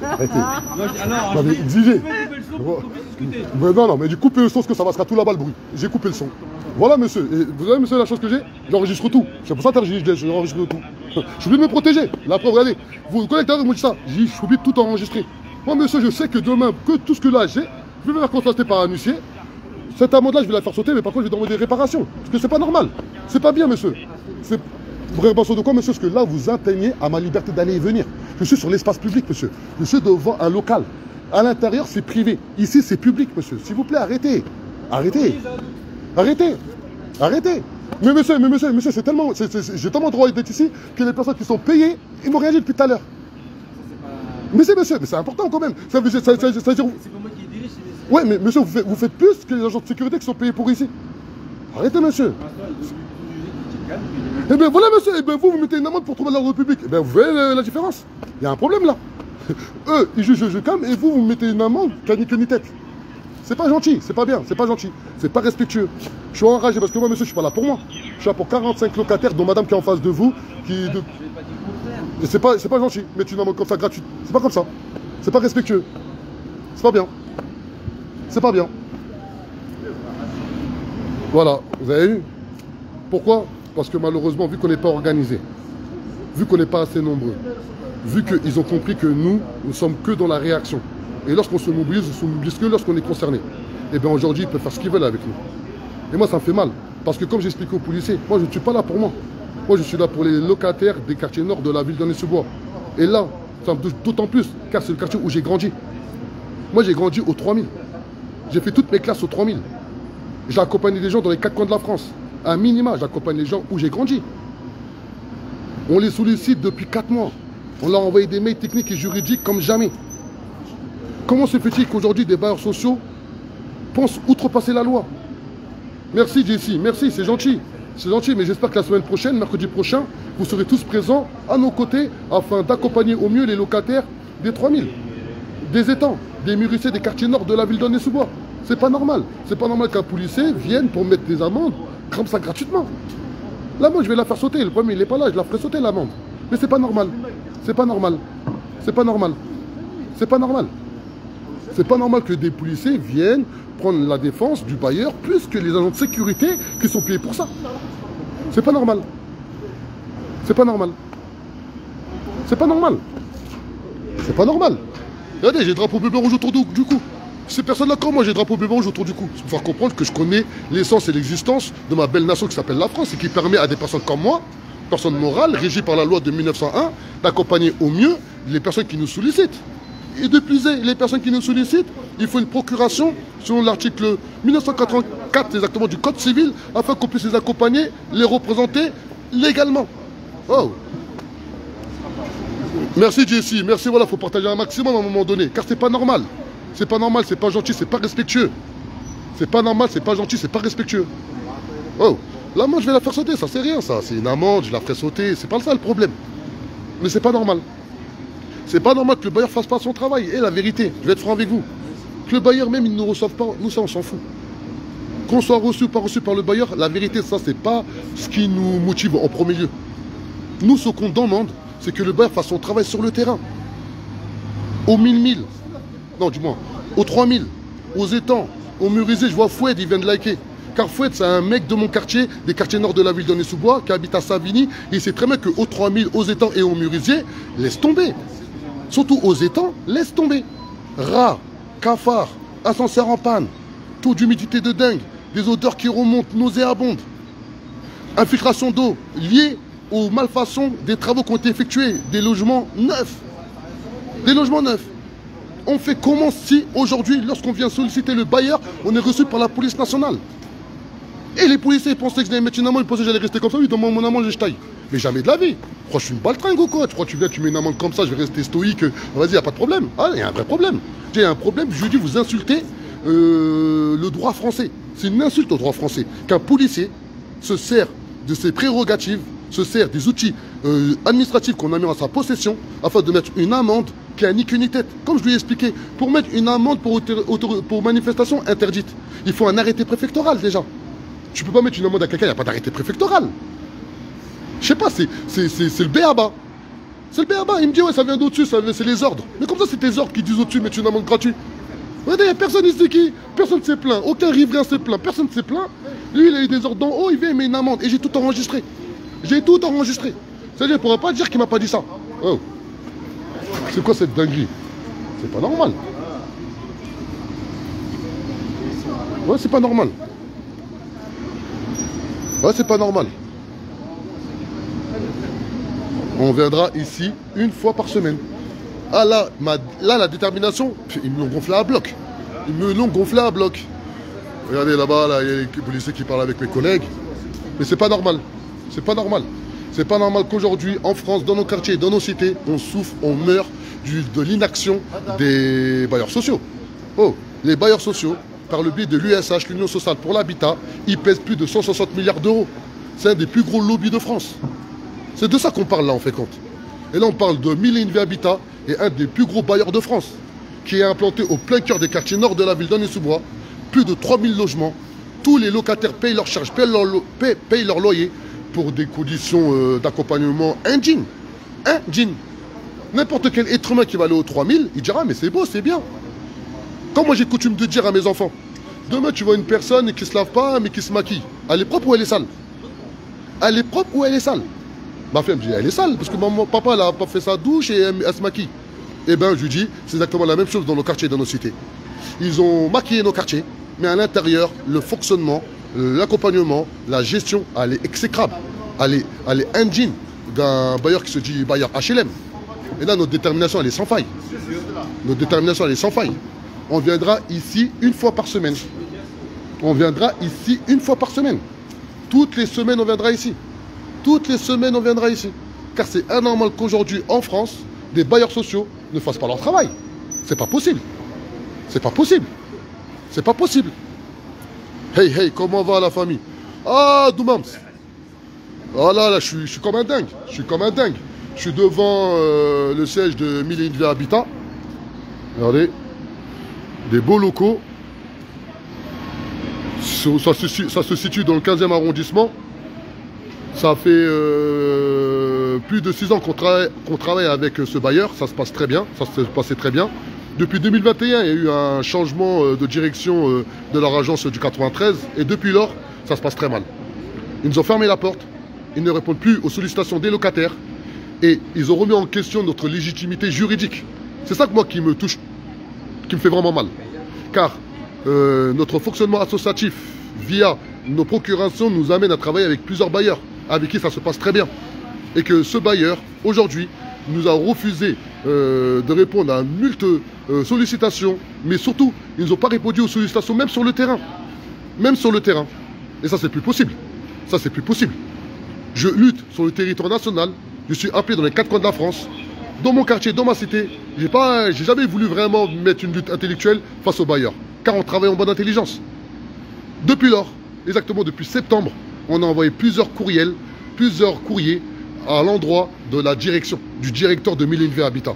arrêtez. Alors, vous m'avez exigé. Vous pouvez couper le son pour qu'on puisse discuter. Mais non, mais j'ai coupé le son parce que ça va se faire tout là-bas le bruit. J'ai coupé le son. Voilà, monsieur. Et vous savez, monsieur, la chose que j'ai, j'enregistre tout. C'est pour ça que j'enregistre tout. Je suis obligé de me protéger. La preuve, regardez. Vous connaissez, vous me dites ça. Je suis obligé de tout enregistrer. Moi, monsieur, je sais que demain, que tout ce que là j'ai, je vais me faire contraster par un huissier. Cette amende-là, je vais la faire sauter, mais par contre, je vais demander des réparations. Parce que c'est pas normal. C'est pas bien, monsieur. C'est réparation de quoi, monsieur? Parce que là, vous atteignez à ma liberté d'aller et venir. Je suis sur l'espace public, monsieur. Je suis devant un local. À l'intérieur, c'est privé. Ici, c'est public, monsieur. S'il vous plaît, arrêtez. Arrêtez. Arrêtez. Arrêtez. Mais monsieur, c'est tellement. J'ai tellement droit d'être ici que les personnes qui sont payées, ils m'ont réagi depuis tout à l'heure. Mais c'est important quand même. Ça veut dire. C'est pas moi qui dirige. Ouais, mais monsieur, vous faites plus que les agents de sécurité qui sont payés pour ici. Arrêtez, monsieur. Eh bien voilà, monsieur, vous mettez une amende pour trouver l'ordre public. Eh bien, vous voyez la différence? Il y a un problème là. Eux, ils jugent je calme et vous mettez une amende qui a ni queue ni tête. C'est pas gentil, c'est pas bien, c'est pas gentil, c'est pas respectueux. Je suis enragé parce que moi, monsieur, je suis pas là pour moi. Je suis là pour 45 locataires, dont madame qui est en face de vous, qui. C'est pas gentil, mettre une amende comme ça gratuite. C'est pas comme ça. C'est pas respectueux. C'est pas bien. C'est pas bien. Voilà, vous avez vu? Pourquoi? Parce que malheureusement, vu qu'on n'est pas organisé, vu qu'on n'est pas assez nombreux, vu qu'ils ont compris que nous ne sommes que dans la réaction. Et lorsqu'on se mobilise, on se mobilise que lorsqu'on est concerné. Et bien aujourd'hui, ils peuvent faire ce qu'ils veulent avec nous. Et moi, ça me fait mal. Parce que comme j'explique aux policiers, moi, je ne suis pas là pour moi. Moi, je suis là pour les locataires des quartiers nord de la ville d'Aulnay-sous-Bois. Et là, ça me touche d'autant plus, car c'est le quartier où j'ai grandi. Moi, j'ai grandi au 3000. J'ai fait toutes mes classes au 3000. J'ai accompagné des gens dans les 4 coins de la France. À minima, j'accompagne les gens où j'ai grandi. On les sollicite depuis 4 mois. On leur a envoyé des mails techniques et juridiques comme jamais. Comment se fait-il qu'aujourd'hui des bailleurs sociaux pensent outrepasser la loi? Merci Jessie, merci, c'est gentil. C'est gentil, mais j'espère que la semaine prochaine, mercredi prochain, vous serez tous présents à nos côtés afin d'accompagner au mieux les locataires des 3000, des étangs, des mûrissiers des quartiers nord de la ville d'Aulnay-sous-Bois. C'est pas normal. C'est pas normal qu'un policier vienne pour mettre des amendes comme ça gratuitement. L'amende, je vais la faire sauter. Le problème, il n'est pas là. Je la ferai sauter, l'amende. Mais c'est pas normal. C'est pas normal. C'est pas normal. C'est pas normal. C'est pas normal que des policiers viennent prendre la défense du bailleur plus que les agents de sécurité qui sont payés pour ça. C'est pas normal. C'est pas normal. C'est pas normal. C'est pas normal. Regardez, j'ai le drapeau bleu rouge autour du cou. Ces personnes-là, comme moi, j'ai le drapeau bleu rouge autour du cou. C'est pour faire comprendre que je connais l'essence et l'existence de ma belle nation qui s'appelle la France et qui permet à des personnes comme moi, personnes morales, régies par la loi de 1901, d'accompagner au mieux les personnes qui nous sollicitent. Et de plus, les personnes qui nous sollicitent, il faut une procuration selon l'article 1984 exactement du Code civil afin qu'on puisse les accompagner, les représenter légalement. Oh. Merci Jessie, merci, voilà, il faut partager un maximum à un moment donné, car c'est pas normal. C'est pas normal, c'est pas gentil, c'est pas respectueux. C'est pas normal, c'est pas gentil, c'est pas respectueux. Oh, l'amende, je vais la faire sauter, ça c'est rien ça. C'est une amende, je la ferai sauter, c'est pas ça le problème. Mais c'est pas normal. C'est pas normal que le bailleur fasse pas son travail. Et la vérité, je vais être franc avec vous. Que le bailleur même, il ne nous reçoive pas, nous ça on s'en fout. Qu'on soit reçu ou pas reçu par le bailleur, la vérité, ça c'est pas ce qui nous motive en premier lieu. Nous, ce qu'on demande, c'est que le bailleur fasse son travail sur le terrain. Aux 1000, non du moins, aux 3000, aux étangs, aux mûrissiers, je vois Foued, il vient de liker. Car Foued, c'est un mec de mon quartier, des quartiers nord de la ville d'Aulnay-sous-Bois, qui habite à Savigny, et il sait très bien qu'aux 3000, aux étangs et aux mûrissiers, laisse tomber. Surtout aux étangs, laisse tomber. Rats, cafards, ascenseur en panne, taux d'humidité de dingue, des odeurs qui remontent, nauséabondes, infiltration d'eau liée aux malfaçons des travaux qui ont été effectués, des logements neufs. Des logements neufs. On fait comment si aujourd'hui, lorsqu'on vient solliciter le bailleur, on est reçu par la police nationale? Et les policiers pensaient que j'allais mettre une amende, ils pensaient que j'allais rester comme ça, oui, donne-moi mon amende, je taille. Mais jamais de la vie. Tu crois que je suis une baltringue ou quoi? Tu crois que tu viens, tu mets une amende comme ça, je vais rester stoïque? Vas-y, y a pas de problème. Ah, il y a un vrai problème. J'ai un problème, je dis, vous insultez le droit français. C'est une insulte au droit français. Qu'un policier se sert de ses prérogatives, se sert des outils administratifs qu'on a mis en sa possession afin de mettre une amende qui a ni queue ni tête. Comme je lui ai expliqué, pour mettre une amende pour manifestation interdite, il faut un arrêté préfectoral déjà. Tu peux pas mettre une amende à quelqu'un, il n'y a pas d'arrêté préfectoral. Je sais pas, c'est le b.a.-ba. C'est le b.a.-ba. Il me dit, ouais, ça vient d'au-dessus, c'est les ordres. Mais comme ça, c'est tes ordres qui disent au-dessus, mettre une amende gratuite. Regardez, personne ici qui. Personne ne s'est plaint. Aucun riverain s'est plaint. Personne ne s'est plaint. Lui, il a eu des ordres d'en haut, il vient, il met une amende. Et j'ai tout enregistré. J'ai tout enregistré. C'est-à-dire, il ne pourra pas dire qu'il m'a pas dit ça. Oh. C'est quoi cette dinguerie? C'est pas normal. Ouais, c'est pas normal. Ouais, c'est pas normal. On viendra ici une fois par semaine. Ah là, la détermination, ils me l'ont gonflé à bloc. Ils me l'ont gonflé à bloc. Regardez là-bas, là, il y a les policiers qui parlent avec mes collègues. Mais c'est pas normal. C'est pas normal. C'est pas normal qu'aujourd'hui, en France, dans nos quartiers, dans nos cités, on souffre, on meurt de l'inaction des bailleurs sociaux. Oh, les bailleurs sociaux, par le biais de l'USH, l'Union sociale pour l'habitat, ils pèsent plus de 160 milliards d'euros. C'est un des plus gros lobbies de France. C'est de ça qu'on parle là, on fait compte. Et là, on parle de 1001 Vie Habitat et un des plus gros bailleurs de France, qui est implanté au plein cœur des quartiers nord de la ville d'Aulnay-sous-Bois. Plus de 3000 logements. Tous les locataires payent leurs charges, payent leur loyer pour des conditions d'accompagnement indignes. Indignes. N'importe quel être humain qui va aller aux 3000, il dira, mais c'est beau, c'est bien. Comme moi j'ai coutume de dire à mes enfants, demain tu vois une personne qui ne se lave pas, mais qui se maquille. Elle est propre ou elle est sale? Elle est propre ou elle est sale? Ma fille me dit, elle est sale, parce que mon papa n'a pas fait sa douche et elle se maquille. Eh bien, je lui dis, c'est exactement la même chose dans nos quartiers, dans nos cités. Ils ont maquillé nos quartiers, mais à l'intérieur, le fonctionnement, l'accompagnement, la gestion, elle est exécrable. Elle est indigne d'un bailleur qui se dit bailleur HLM. Et là, notre détermination, elle est sans faille. Notre détermination, elle est sans faille. On viendra ici une fois par semaine. On viendra ici une fois par semaine. Toutes les semaines, on viendra ici. Toutes les semaines, on viendra ici. Car c'est anormal qu'aujourd'hui, en France, des bailleurs sociaux ne fassent pas leur travail. C'est pas possible. C'est pas possible. C'est pas possible. Hey, hey, comment va la famille? Ah, Doumams. Oh là, je suis comme un dingue. Je suis comme un dingue. Je suis devant le siège de 1001 Vie Habitat. Regardez. Des beaux locaux. Ça se situe dans le 15e arrondissement. Ça fait plus de 6 ans qu'on travaille avec ce bailleur. Ça se passe très bien. Ça se passait très bien. Depuis 2021, il y a eu un changement de direction de leur agence du 93. Et depuis lors, ça se passe très mal. Ils nous ont fermé la porte. Ils ne répondent plus aux sollicitations des locataires. Et ils ont remis en question notre légitimité juridique. C'est ça que moi qui me touche, qui me fait vraiment mal. Car notre fonctionnement associatif via nos procurations nous amène à travailler avec plusieurs bailleurs avec qui ça se passe très bien. Et que ce bailleur, aujourd'hui, nous a refusé de répondre à multiples sollicitations, mais surtout, ils ne nous ont pas répondu aux sollicitations, même sur le terrain. Même sur le terrain. Et ça, c'est plus possible. Ça, c'est plus possible. Je lutte sur le territoire national, je suis appelé dans les 4 coins de la France, dans mon quartier, dans ma cité. J'ai jamais voulu vraiment mettre une lutte intellectuelle face aux bailleurs, car on travaille en bonne intelligence. Depuis lors, exactement depuis septembre, on a envoyé plusieurs courriels, plusieurs courriers à l'endroit de la direction, du directeur de 1001 Vie Habitat,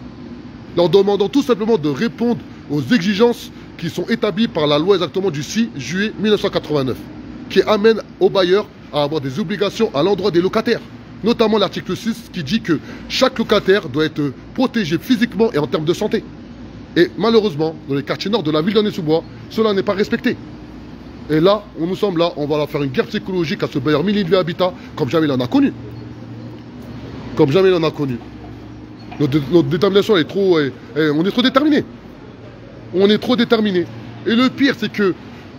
leur demandant tout simplement de répondre aux exigences qui sont établies par la loi exactement du 6 juillet 1989, qui amène aux bailleurs à avoir des obligations à l'endroit des locataires, notamment l'article 6 qui dit que chaque locataire doit être protégé physiquement et en termes de santé. Et malheureusement, dans les quartiers nord de la ville d'Aulnay-sous-Bois, cela n'est pas respecté. Et là, nous sommes là, on va leur faire une guerre psychologique à ce bailleur 1001 Vie Habitat, comme jamais il en a connu. Comme jamais il en a connu. Notre détermination est trop... on est trop déterminés. On est trop déterminés. Et le pire, c'est que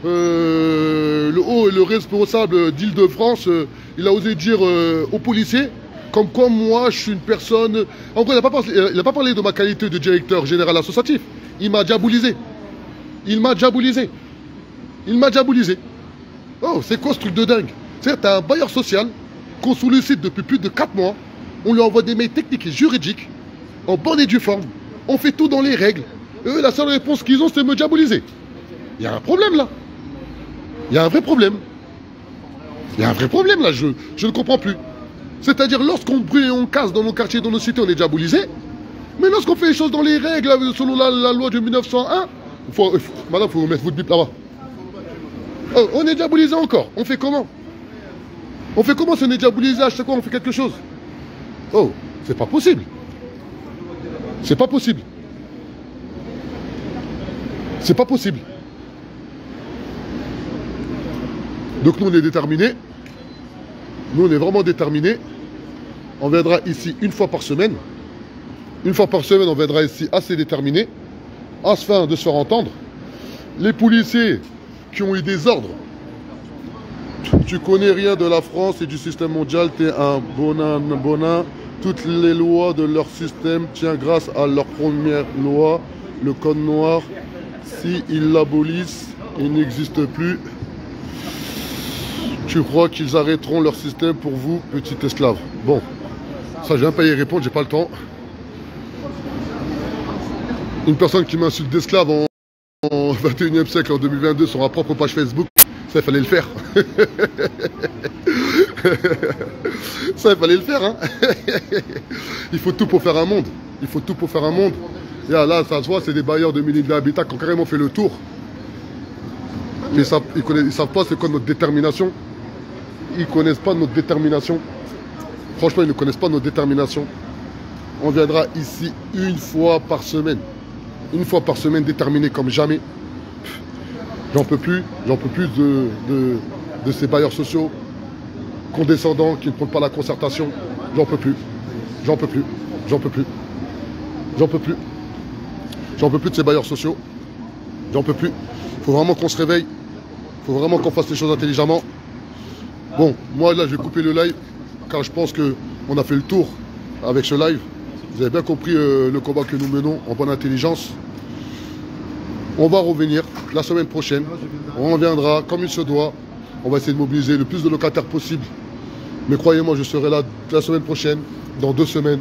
le haut et le responsable d'Île-de-France, il a osé dire aux policiers, comme quoi moi, je suis une personne... En gros, il n'a pas parlé de ma qualité de directeur général associatif. Il m'a diabolisé. Il m'a diabolisé. Il m'a diabolisé. Oh, c'est quoi ce truc de dingue? C'est un bailleur social qu'on sollicite depuis plus de 4 mois. On lui envoie des mails techniques et juridiques, en bonne et due forme. On fait tout dans les règles. Eux, la seule réponse qu'ils ont, c'est me diaboliser. Il y a un problème là. Il y a un vrai problème. Il y a un vrai problème là, je ne comprends plus. C'est-à-dire, lorsqu'on brûle et on casse dans nos quartiers, dans nos cités, on est diabolisé. Mais lorsqu'on fait les choses dans les règles, selon la loi de 1901, madame, il faut mettre votre bip là-bas. Oh, on est diabolisé encore. On fait comment? On fait comment si on est diabolisé à chaque fois on fait quelque chose? Oh, c'est pas possible. C'est pas possible. C'est pas possible. Donc nous on est déterminés. Nous on est vraiment déterminés. On viendra ici une fois par semaine. Une fois par semaine on viendra ici assez déterminés. Afin de se faire entendre. Les policiers qui ont eu des ordres. Tu connais rien de la France et du système mondial, t'es un bonin. Toutes les lois de leur système tiennent grâce à leur première loi, le code noir. Si ils l'abolissent, il n'existe plus. Tu crois qu'ils arrêteront leur système pour vous, petit esclave? Bon, ça je viens pas y répondre, j'ai pas le temps. Une personne qui m'insulte d'esclave en 21e siècle, en 2022, sur ma propre page Facebook, ça il fallait le faire. Ça il fallait le faire, hein. Il faut tout pour faire un monde. Il faut tout pour faire un monde. Et là, ça se voit, c'est des bailleurs de milliers d'habitants qui ont carrément fait le tour. Mais ils savent pas c'est quoi notre détermination. Ils connaissent pas notre détermination. Franchement, ils ne connaissent pas notre détermination. On viendra ici une fois par semaine. Une fois par semaine, déterminé comme jamais. J'en peux plus de ces bailleurs sociaux condescendants qui ne prennent pas la concertation. J'en peux plus. J'en peux plus. J'en peux plus. J'en peux plus. J'en peux plus de ces bailleurs sociaux. J'en peux plus. Il faut vraiment qu'on se réveille. Il faut vraiment qu'on fasse les choses intelligemment. Bon, moi là, je vais couper le live car je pense qu'on a fait le tour avec ce live. Vous avez bien compris le combat que nous menons en bonne intelligence. On va revenir la semaine prochaine. On reviendra comme il se doit. On va essayer de mobiliser le plus de locataires possible. Mais croyez-moi, je serai là la semaine prochaine, dans 2 semaines.